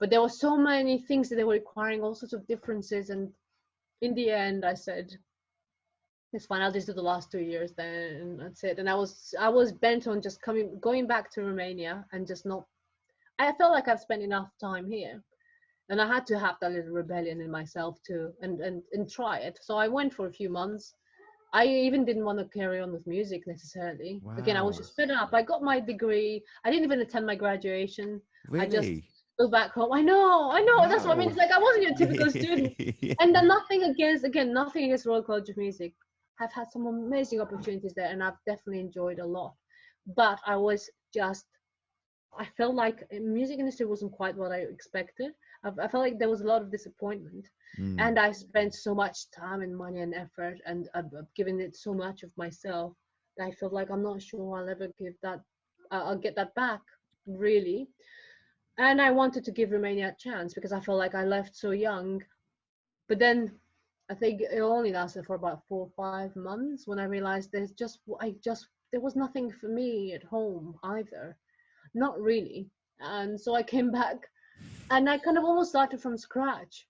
But there were so many things that they were requiring, all sorts of differences. And in the end, I said, it's fine, I'll just do the last 2 years then, and that's it. And I was bent on just going back to Romania and just not. I felt like I've spent enough time here, and I had to have that little rebellion in myself too, and try it. So I went for a few months. I even didn't want to carry on with music necessarily. Wow. Again, I was just fed up. I got my degree. I didn't even attend my graduation. Really? I just go back home. I know. Wow. That's what I mean. It's like I wasn't your typical student. Yeah. And then nothing against Royal College of Music. I've had some amazing opportunities there, and I've definitely enjoyed a lot. But I felt like the music industry wasn't quite what I expected. I felt like there was a lot of disappointment. And I spent so much time and money and effort, and I've given it so much of myself that I felt like I'm not sure I'll ever I'll get that back, really. And I wanted to give Romania a chance because I felt like I left so young. But then I think it only lasted for about 4 or 5 months when I realized there was nothing for me at home either. Not really. And so I came back and I kind of almost started from scratch.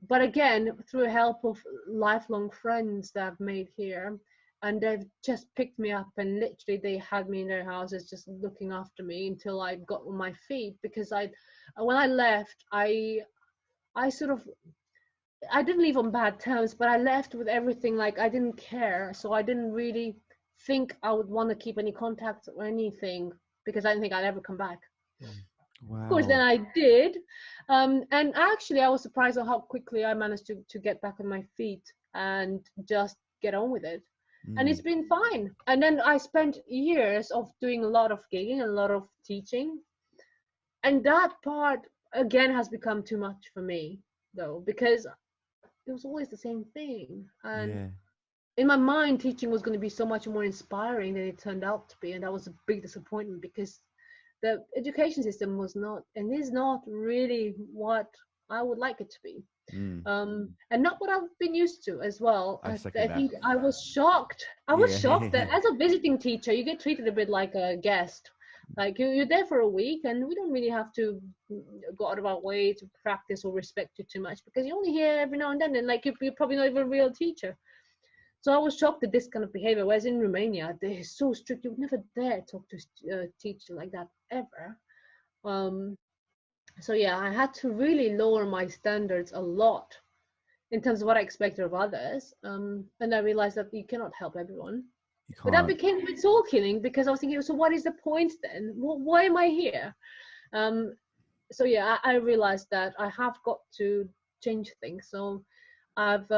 But again, through the help of lifelong friends that I've made here, and they've just picked me up and literally they had me in their houses just looking after me until I got on my feet. Because when I left, I didn't leave on bad terms, but I left with everything, like I didn't care. So I didn't really think I would want to keep any contact or anything because I didn't think I'd ever come back. Wow. Of course, then I did. And actually, I was surprised at how quickly I managed to get back on my feet and just get on with it. And it's been fine. And then I spent years of doing a lot of gigging, a lot of teaching. And that part, again, has become too much for me, though, because it was always the same thing. And in my mind, teaching was going to be so much more inspiring than it turned out to be. And that was a big disappointment because the education system was not and is not really what I would like it to be. And not what I've been used to as well. I think I was shocked. I was shocked that as a visiting teacher, you get treated a bit like a guest. Like you're there for a week and we don't really have to go out of our way to practice or respect you too much because you're only here every now and then, and like you're probably not even a real teacher. So I was shocked at this kind of behavior. Whereas in Romania, they're so strict. You would never dare talk to a teacher like that ever. So yeah, I had to really lower my standards a lot in terms of what I expected of others. And I realized that you cannot help everyone. But that became a bit soul killing because I was thinking, so what is the point then? Why am I here? So yeah, I realized that I have got to change things. So I've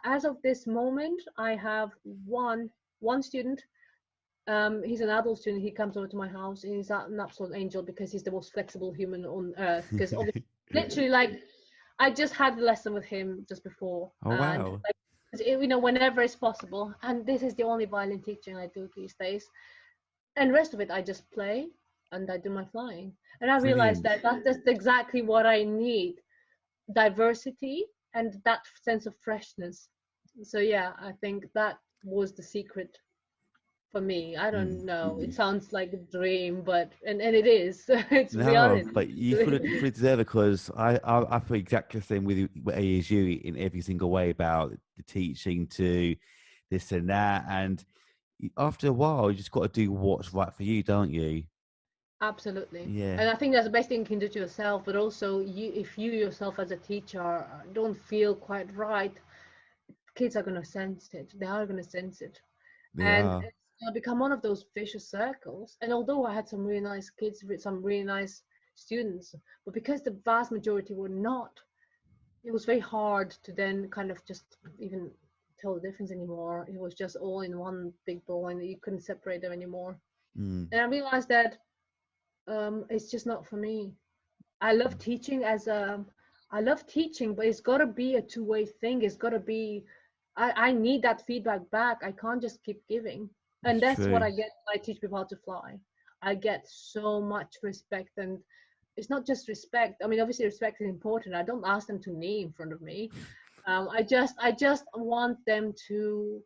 as of this moment, I have one student. He's an adult student. He comes over to my house and he's an absolute angel because he's the most flexible human on earth. Because literally, like, I just had a lesson with him just before. Oh wow! And, like, whenever it's possible. And this is the only violin teaching I do these days. And the rest of it, I just play and I do my flying. And I realized that that's exactly what I need: diversity and that sense of freshness. So yeah, I think that was the secret for me. I don't know. It sounds like a dream, but and it is. It's reality. But you fully deserve it because I feel exactly the same with you in every single way about the teaching to this and that, and after a while, you just got to do what's right for you, don't you? Absolutely. Yeah. And I think that's the best thing you can do to yourself, but also if you yourself as a teacher don't feel quite right, kids are going to sense it. They are going to sense it. And it's going to become one of those vicious circles. And although I had some really nice kids, some really nice students, but because the vast majority were not, it was very hard to then kind of just even tell the difference anymore. It was just all in one big ball and you couldn't separate them anymore. And I realized that it's just not for me. I love teaching but it's got to be a two-way thing. It's got to be, I need that feedback back. I can't just keep giving. And that's what I get when I teach people how to fly. I get so much respect, and it's not just respect. I mean, obviously respect is important. I don't ask them to kneel in front of me. I just want them to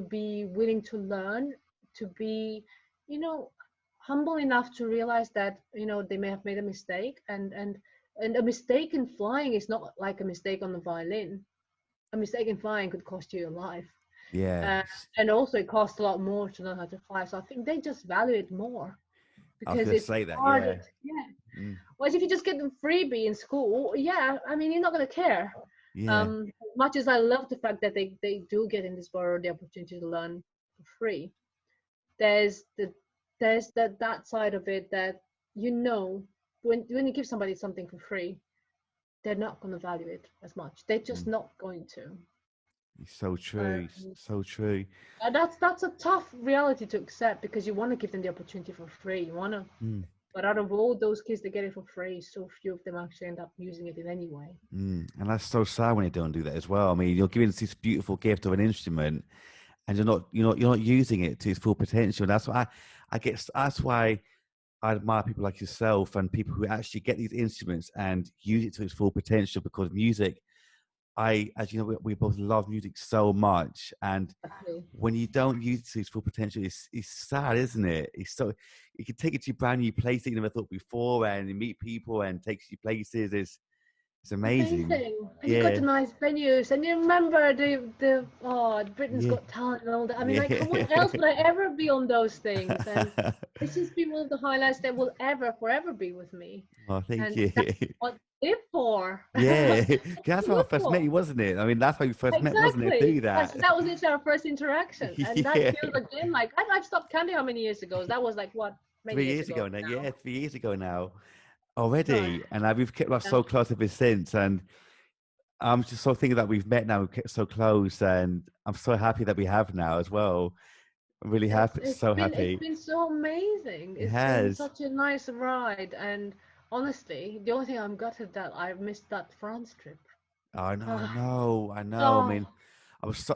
be willing to learn, to be, humble enough to realize that, you know, they may have made a mistake, and a mistake in flying is not like a mistake on the violin. A mistake in flying could cost you your life. Yeah. And also it costs a lot more to learn how to fly. So I think they just value it more I was because going to it's say that. harder. Yeah. Yeah. Mm, Whereas if you just get them freebie in school, yeah, I mean, you're not going to care. yeah. Much as I love the fact that they do get in this world the opportunity to learn for free, there's that side of it that, you know, when you give somebody something for free, they're not going to value it as much. They're just Mm. not going to. It's so true. Um, So true. that's a tough reality to accept because you want to give them the opportunity for free. You want to, Mm. but out of all those kids that get it for free, so few of them actually end up using it in any way. And that's so sad when you don't do that as well. I mean, you're giving this beautiful gift of an instrument, and you're not using it to its full potential. And that's why I guess that's why I admire people like yourself and people who actually get these instruments and use it to its full potential. Because music, as you know, we both love music so much, and Exactly. when you don't use it to its full potential, it's sad, isn't it? It can take you to brand new places you never thought before, and you meet people and takes you places. It's amazing. Amazing. And you got Yeah, to nice venues. And you remember the Britain's yeah, Got Talent and all that. I mean, like, when else yeah. would I ever be on those things? And this has been one of the highlights that will ever, forever be with me. Oh, thank And you. that's what I live for. Yeah, That's 'cause what that's I how I live first met for. you, wasn't it? I mean, that's how we first met, wasn't it? Exactly. Through that. That was literally our first interaction. And that Yeah, feels again like I've stopped counting how many years ago. That was like what, many three years years ago ago now. now. Yeah, 3 years ago now God. already, and we've kept us Yeah. so close ever since. And I'm just so thinking that we've met now, we've kept so close, and I'm so happy that we have now as well. I'm really happy, so It's happy. been so amazing. It It's been has. such a nice ride, and honestly, the only thing I'm gutted that I missed that France trip. I know, I Ah, know, I know. I oh, mean,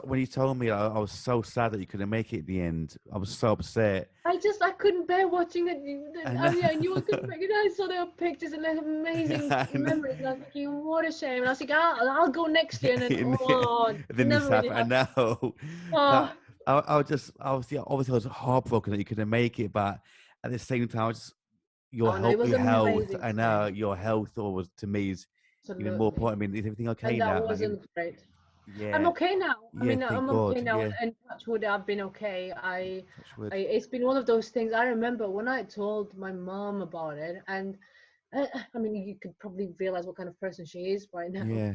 when you told me, I was so sad that you couldn't make it at the end. I was so upset. I couldn't bear watching it. I I know. mean, I knew I couldn't make it. I saw the pictures and the amazing I know. memories. And I was thinking, what a shame. And I was like, I'll go next year, and then And oh, then this never really happened. I happened. know. Oh, But I was just, obviously, I was heartbroken that you couldn't make it. But at the same time, I was just, oh no, it was your health. amazing I to me. know your health always to me is even more Absolutely. important. I mean, is everything And okay that now? wasn't great. I'm Yeah, okay now. I yeah. mean, Thank I'm God. okay now, Yeah, and touch wood, I've been okay. touch wood. It's been one of those things. I remember when I told my mom about it, and I mean, you could probably realize what kind of person she is right now. Yeah,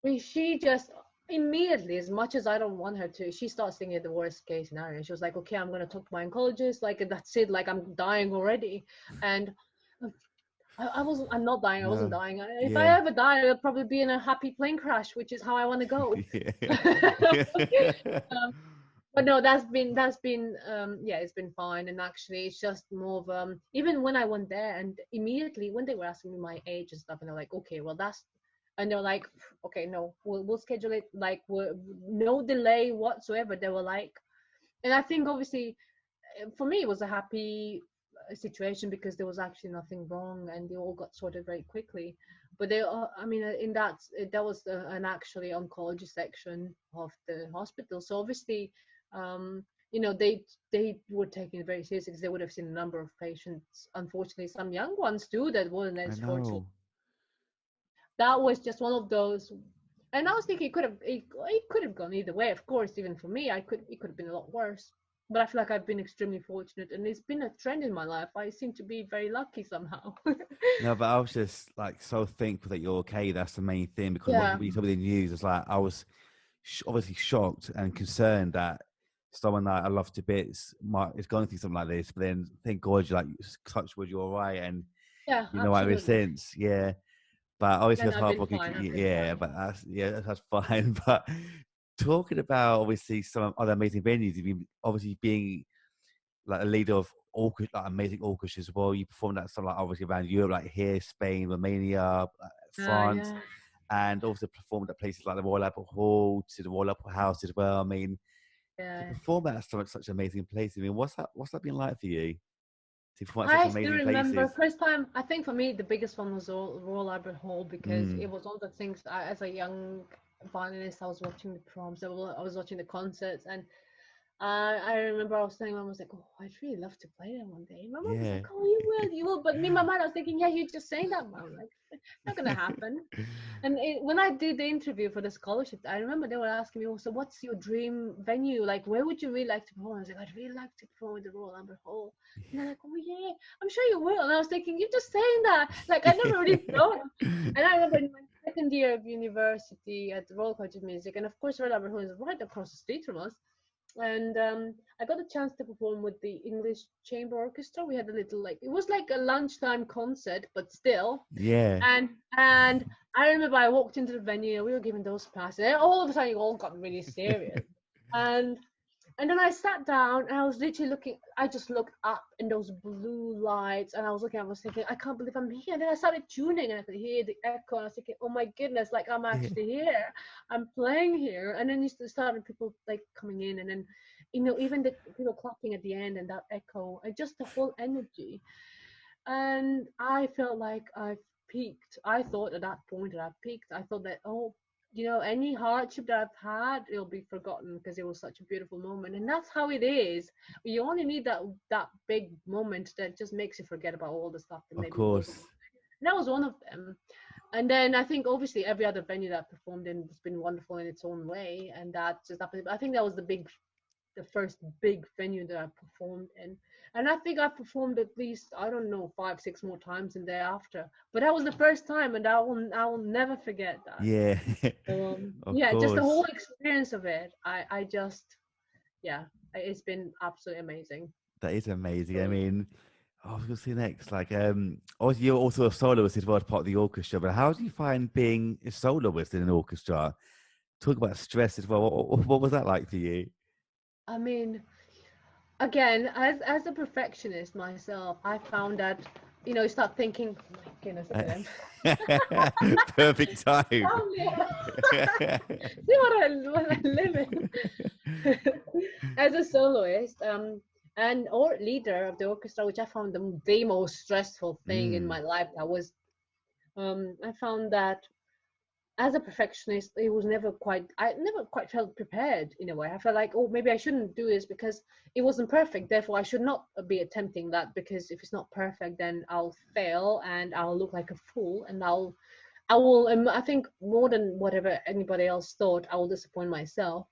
I mean, she just immediately, as much as I don't want her to, she starts thinking of the worst case scenario. She was like, "Okay, I'm gonna talk to my oncologist. Like, that's it. Like, I'm dying already." And I wasn't. I'm not dying. I wasn't no, dying. If I yeah, ever die, it'll probably be in a happy plane crash, which is how I want to go. yeah. um, but no, that's been yeah, it's been fine. And actually, it's just more of even when I went there, and immediately when they were asking me my age and stuff, and they're like, okay, well that's, and they're like, okay, no, we'll schedule it, like, no delay whatsoever. They were like, and I think obviously for me it was a happy situation because there was actually nothing wrong and they all got sorted very quickly. But they I mean, in that was an actually oncology section of the hospital, so obviously you know, they were taking it very seriously because they would have seen a number of patients, unfortunately some young ones too, that weren't I as fortunate. know. That was just one of those. And I was thinking it could have gone either way. Of course, even for me, it could have been a lot worse. But I feel like I've been extremely fortunate, and it's been a trend in my life. I seem to be very lucky somehow. No, but I was just like so thankful that you're okay. That's the main thing. Because Yeah, when you told me the news, it's like I was obviously shocked and concerned that someone that I love to bits is going through something like this. But then thank God you're like touch wood, you're all right, and yeah, you know what ever absolutely. since. Yeah, but obviously And it's I've been heartbroken. fine. I've been Yeah, fine. but that's fine. But talking about obviously some other amazing venues, you've been obviously being like a leader of orchestra, like amazing orchestras as well. You performed at some like obviously around Europe, like here, Spain, Romania, France, Yeah, and also performed at places like the Royal Albert Hall, to the Royal Albert House as well. I mean, to yeah. perform at such amazing places. I mean, what's that been like for you to perform at such I still amazing remember places? first time. I think for me the biggest one was Royal Albert Hall because it Mm, was one of the things as a young violinist I was watching the proms. I was watching the concerts, and I remember I was telling Mom, I was like, oh, I'd really love to play that one day. My mom was Yeah. like, oh, you will. But me, my mind, I was thinking, yeah, you're just saying that, Mom. Like, not gonna happen. And when I did the interview for the scholarship, I remember they were asking me, oh, so what's your dream venue? Like, where would you really like to perform? I was like, I'd really like to perform with the Royal Albert Hall. And they're like, oh, yeah, I'm sure you will. And I was thinking, you're just saying that. Like, I never really thought. And I remember in my second year of university at the Royal College of Music, and of course, Royal Albert Hall is right across the street from us. And I got a chance to perform with the English Chamber Orchestra. We had a little, like, it was like a lunchtime concert, but still. Yeah. And I remember I walked into the venue, we were given those passes, and all of a sudden it all got really serious. And and then I sat down and I was literally looking, I just looked up in those blue lights and I was looking, I was thinking, I can't believe I'm here. And then I started tuning and I could hear the echo and I was thinking, oh my goodness, like I'm Yeah. actually here. I'm playing here. And then you started people like coming in and then, you know, even the people clapping at the end and that echo and just the whole energy. And I felt like I've peaked. I thought at that point that I peaked. I thought that, oh, you know, any hardship that I've had, it'll be forgotten because it was such a beautiful moment. And that's how it is. You only need that big moment that just makes you forget about all the stuff that Of maybe was. course. And that was one of them. And then I think obviously every other venue that I performed in has been wonderful in its own way. And that just happened. I think that was the first big venue that I performed in. And I think I performed at least, I don't know, 5, 6 more times in thereafter. But that was the first time, and I will never forget that. Yeah. So Of yeah, just the course. whole experience of it. I just yeah, it's been absolutely amazing. That is amazing. I So, mean, I was going to say next, like, obviously you're also a soloist as well as part of the orchestra, but how do you find being a soloist in an orchestra? Talk about stress as well. What was that like for you? I mean, again, as a perfectionist myself, I found that you start thinking, oh my goodness, look at them. Perfect time. See what I live in. As a soloist, and or leader of the orchestra, which I found the most stressful thing in Mm, my life. That was, I found that as a perfectionist, I never quite felt prepared in a way. I felt like, oh, maybe I shouldn't do this because it wasn't perfect. Therefore, I should not be attempting that because if it's not perfect, then I'll fail and I'll look like a fool and I will, I think more than whatever anybody else thought, I will disappoint myself.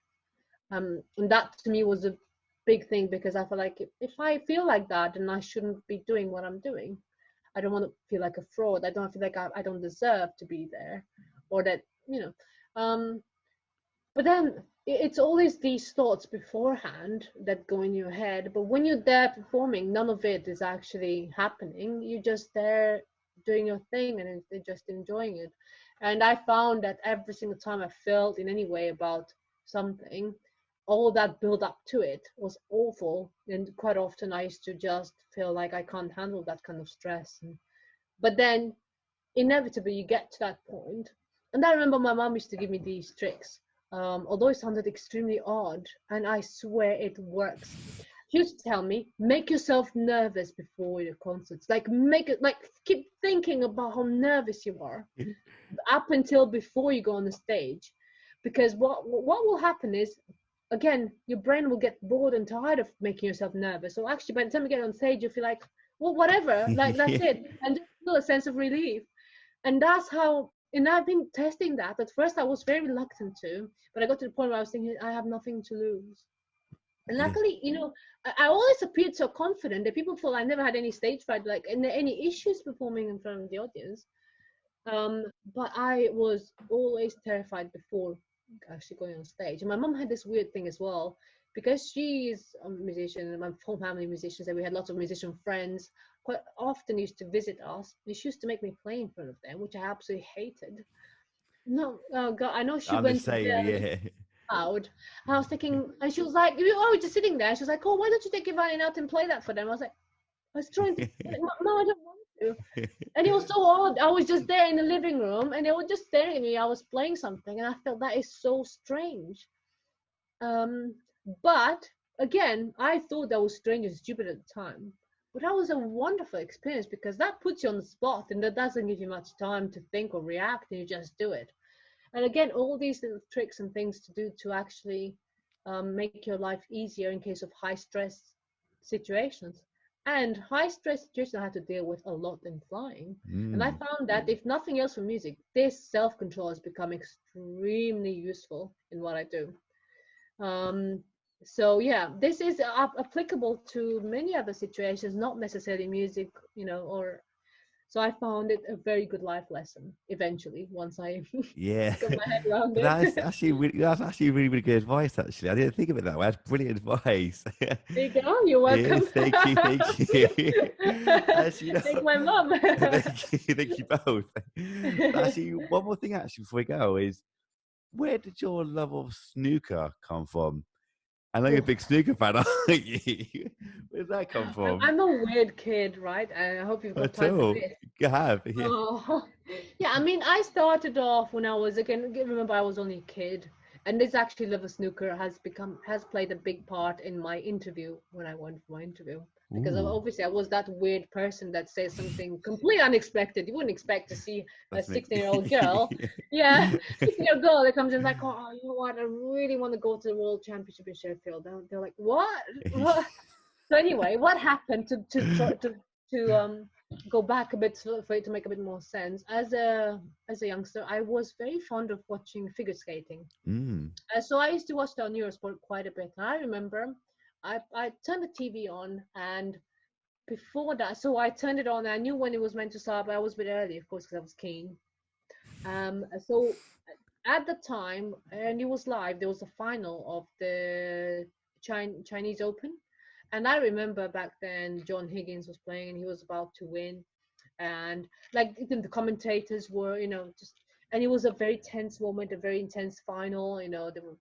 And that to me was a big thing because I feel like if I feel like that, then I shouldn't be doing what I'm doing. I don't want to feel like a fraud. I don't feel like I don't deserve to be there, or that you know. Um, but then it's always these thoughts beforehand that go in your head. But when you're there performing, none of it is actually happening. You're just there doing your thing and just enjoying it. And I found that every single time I felt in any way about something, all that build up to it was awful. And quite often I used to just feel like I can't handle that kind of stress. But then inevitably you get to that point. And I remember my mom used to give me these tricks, although it sounded extremely odd, and I swear it works. She used to tell me, make yourself nervous before your concerts. Like make it like keep thinking about how nervous you are up until before you go on the stage. Because what will happen is again, your brain will get bored and tired of making yourself nervous. So actually by the time you get on stage you feel like, well, whatever, like that's yeah. it. And just feel a sense of relief. And that's how, and I've been testing that. At first I was very reluctant to, but I got to the point where I was thinking I have nothing to lose. And Yeah. luckily, I always appeared so confident that people thought I never had any stage fright, like any issues performing in front of the audience. But I was always terrified before actually going on stage. And my mom had this weird thing as well, because she's a musician and my whole family musicians, and we had lots of musician friends. Quite often used to visit us, and she used to make me play in front of them, which I absolutely hated. No, oh God, I know she I'm the went same. there Yeah. loud. I was thinking, and she was like, "Oh, we're just sitting there." She was like, "Oh, why don't you take your violin out and play that for them?" I was like, I was trying to, like, no, I don't want to. And it was so odd. I was just there in the living room and they were just staring at me. I was playing something and I felt that is so strange. Um, but again, I thought that was strange and stupid at the time. But that was a wonderful experience because that puts you on the spot and that doesn't give you much time to think or react and you just do it. And again, all these little tricks and things to do to actually make your life easier in case of high stress situations. And high stress situations I had to deal with a lot in flying. And I Mm. found that if nothing else for music, this self control has become extremely useful in what I do. Um, so yeah, this is applicable to many other situations, not necessarily music, or so I found it a very good life lesson eventually once I Yeah, got my head around but it. that's actually really, really good advice. Actually, I didn't think of it that way. That's brilliant advice. There you go. You're Yes, welcome. thank you, thank you. Actually, Thank my mum. thank you both. But actually, one more thing, actually, before we go, is where did your love of snooker come from? I know you're a Oh, big snooker fan, aren't you? Where did that come I'm, from? I'm a weird kid, right? And I hope you've got At time for all? this. You have, yeah. Oh, yeah. I mean, I started off when I was again. Remember, I was only a kid, and this actually love of snooker has played a big part in my interview when I went for my interview. Because Ooh, obviously I was that weird person that says something completely unexpected. You wouldn't expect to see a that's me. 16-year-old girl. Yeah, 16-year-old girl that comes in like, oh, you know what? I really want to go to the World Championship in Sheffield. They're like, what? What? So anyway, what happened to go back a bit for it to make a bit more sense? As a youngster, I was very fond of watching figure skating. Mm. So I used to watch that on Eurosport quite a bit. And I remember I turned the TV on, and before that, so I turned it on. I knew when it was meant to start, but I was a bit early, of course, because I was keen. So at the time, and it was live, there was a final of the Chinese Open. And I remember back then John Higgins was playing and he was about to win. And like even the commentators were, just, and it was a very tense moment, a very intense final, they were,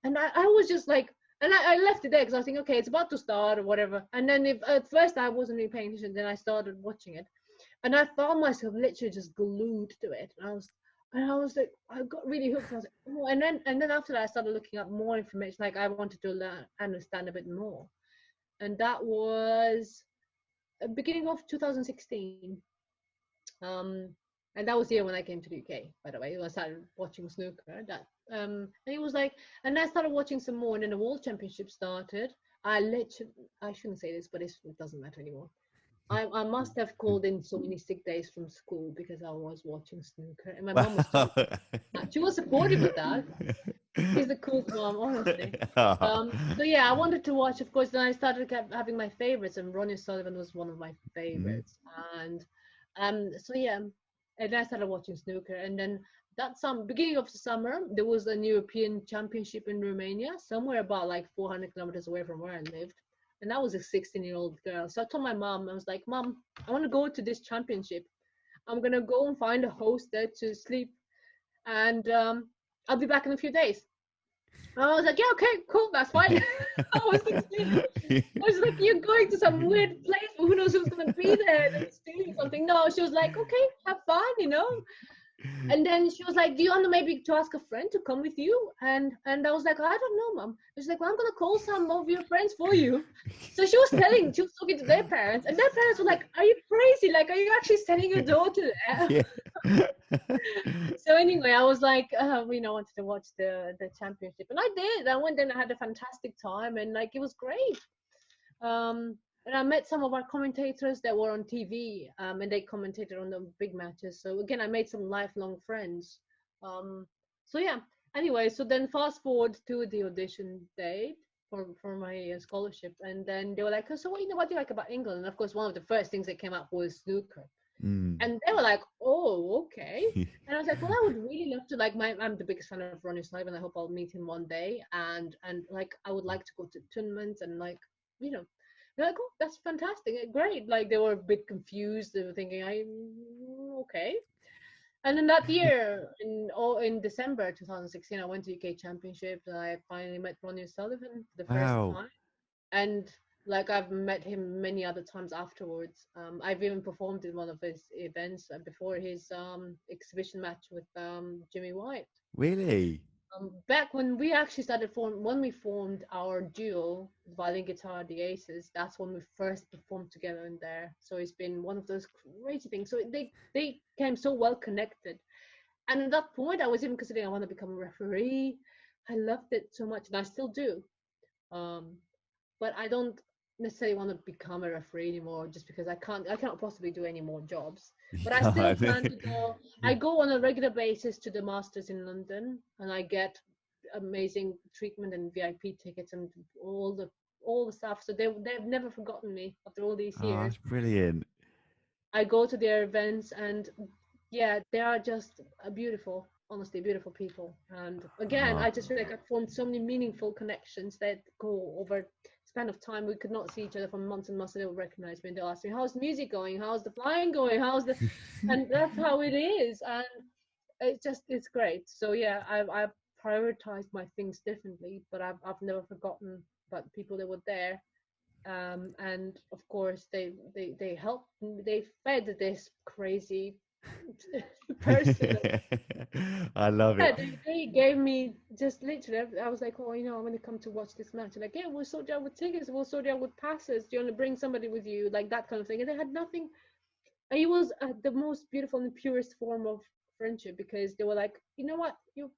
and I was just like, and I left it there because I was thinking, okay, it's about to start or whatever. And then if at first I wasn't really paying attention, then I started watching it. And I found myself literally just glued to it. And I was like, I got really hooked. I was like, oh, and then after that, I started looking up more information. Like I wanted to learn, understand a bit more. And that was beginning of 2016. Um, and that was the year when I came to the UK, by the way. When I started watching snooker. And it was like, and I started watching some more. And then the World Championship started. I shouldn't say this, but it doesn't matter anymore. I must have called in so many sick days from school because I was watching snooker, and my mom was too. Wow. She was supportive of that. She's the coolest mom, honestly. Ah. So yeah, I wanted to watch. Of course, then I started having my favorites, and Ronnie Sullivan was one of my Mm. favorites. And so yeah, and I started watching snooker, and then that beginning of the summer, there was an European Championship in Romania, somewhere about like 400 kilometers away from where I lived. And I was a 16-year-old girl. So I told my mom, I was like, Mom, I want to go to this championship. I'm going to go and find a host there to sleep. And I'll be back in a few days. And I was like, yeah, okay, cool, that's fine. I was 16. I was like, you're going to some weird place, but who knows who's going to be there and stealing something. No, she was like, okay, have fun. And then she was like, do you want to maybe to ask a friend to come with you? And I was like, I don't know, Mom. She's like, well, I'm gonna call some of your friends for you. So she was talking to their parents, and their parents were like, are you crazy? Like, are you actually sending your daughter there? Yeah. So anyway, I was like, wanted to watch the championship, and I did. I went there and I had a fantastic time, and like it was great. And I met some of our commentators that were on TV, and they commentated on the big matches. So again, I made some lifelong friends. Um, so yeah. Anyway, so then fast forward to the audition date for my scholarship, and then they were like, oh, so what do you like about England? And of course, one of the first things that came up was snooker. Mm. And they were like, oh, okay. And I was like, well, I would really love to, like, I'm the biggest fan of Ronnie Sullivan. I hope I'll meet him one day. And like, I would like to go to tournaments and like, they're like, oh, that's fantastic. Great. Like, they were a bit confused. They were thinking, okay. And then that year, in December 2016, I went to UK Championships and I finally met Ronnie Sullivan for the first Wow. time. And like I've met him many other times afterwards. I've even performed in one of his events before his exhibition match with Jimmy White. Really? Back when we actually when we formed our duo, violin guitar, the Aces, that's when we first performed together in there. So it's been one of those crazy things. So they came so well connected. And at that point, I was even considering I want to become a referee. I loved it so much, and I still do. But I don't necessarily want to become a referee anymore, just because I cannot possibly do any more jobs. You But I still can't. plan to go. I go on a regular basis to the Masters in London, and I get amazing treatment and VIP tickets and all the stuff. So they've never forgotten me after all these Oh, years. that's brilliant. I go to their events, and yeah, they are just beautiful, honestly, beautiful people. And again, Oh, I just feel like I've formed so many meaningful connections that go over span of time. We could not see each other for months and months, and they'll recognize me and they'll ask me, how's the music going, how's the flying going, how's the and that's how it is. And it's great. So yeah, I've prioritized my things differently, but I've never forgotten about the people that were there. And of course they helped, they fed this crazy person. I love Yeah, it. they gave me just literally, I was like, oh, I'm going to come to watch this match. And like, yeah, we'll sort you out with tickets, we'll sort you out with passes, do you want to bring somebody with you, like that kind of thing. And they had nothing. And it was the most beautiful and purest form of friendship, because they were like, you know what, you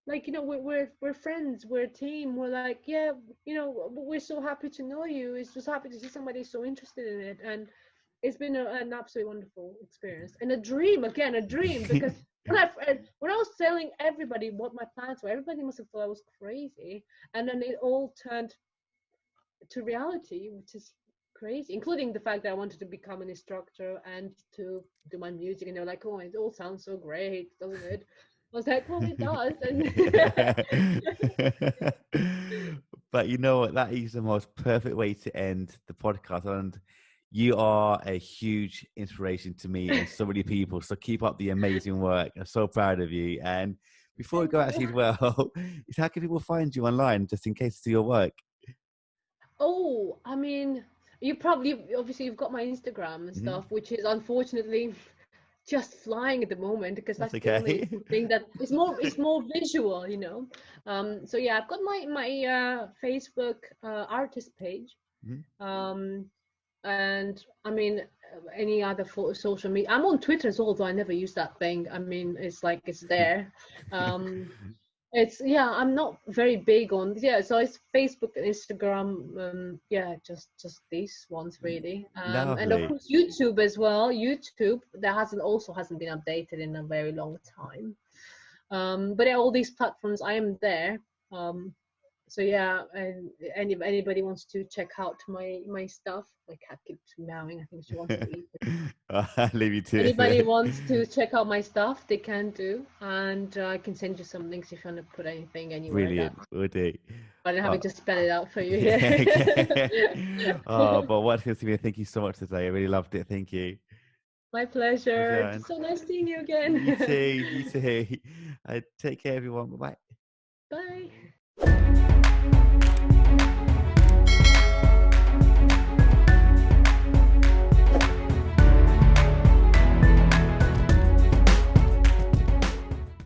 like, we're friends, we're a team, we're like, yeah, we're so happy to know you, it's just happy to see somebody so interested in it. And it's been an absolutely wonderful experience, and a dream, again, a dream, because when I was telling everybody what my plans were, everybody must have thought I was crazy, and then it all turned to reality, which is crazy, including the fact that I wanted to become an instructor and to do my music. And they're like, oh, it all sounds so great, doesn't it? I was like, well, it does. And But you know what? That is the most perfect way to end the podcast. And you are a huge inspiration to me and so many people. So keep up the amazing work. I'm so proud of you. And before we thank go, you. actually, as well, is how can people find you online, just in case to see your work? Oh, I mean, you probably, obviously, you've got my Instagram and Hmm. stuff, which is unfortunately just flying at the moment, because That's that's the only okay. thing that is more, it's more visual. So yeah, I've got my Facebook artist page. Mhm. um and I mean, any other social media, I'm on Twitter as well, though I never use that thing. I mean, it's like it's there. um it's, yeah, I'm not very big on, yeah, so it's Facebook and Instagram. Yeah, just these ones really. And of Lovely. course YouTube as well. YouTube, that hasn't been updated in a very long time. But yeah, all these platforms, I am there. So yeah, and anybody wants to check out my stuff, my cat keeps meowing, I think she wants to eat. I'll leave you to Anybody it. wants to check out my stuff, they can do, and I can send you some links if you want to put anything anywhere that Brilliant. Will do. I don't have Oh, it, just spell it out for you here. yeah. Oh, but what Sabina, thank you so much today. I really loved it. Thank you. My pleasure. Pleasure. It's so nice seeing you You too. again. You too. Take care, everyone. Bye bye. Bye.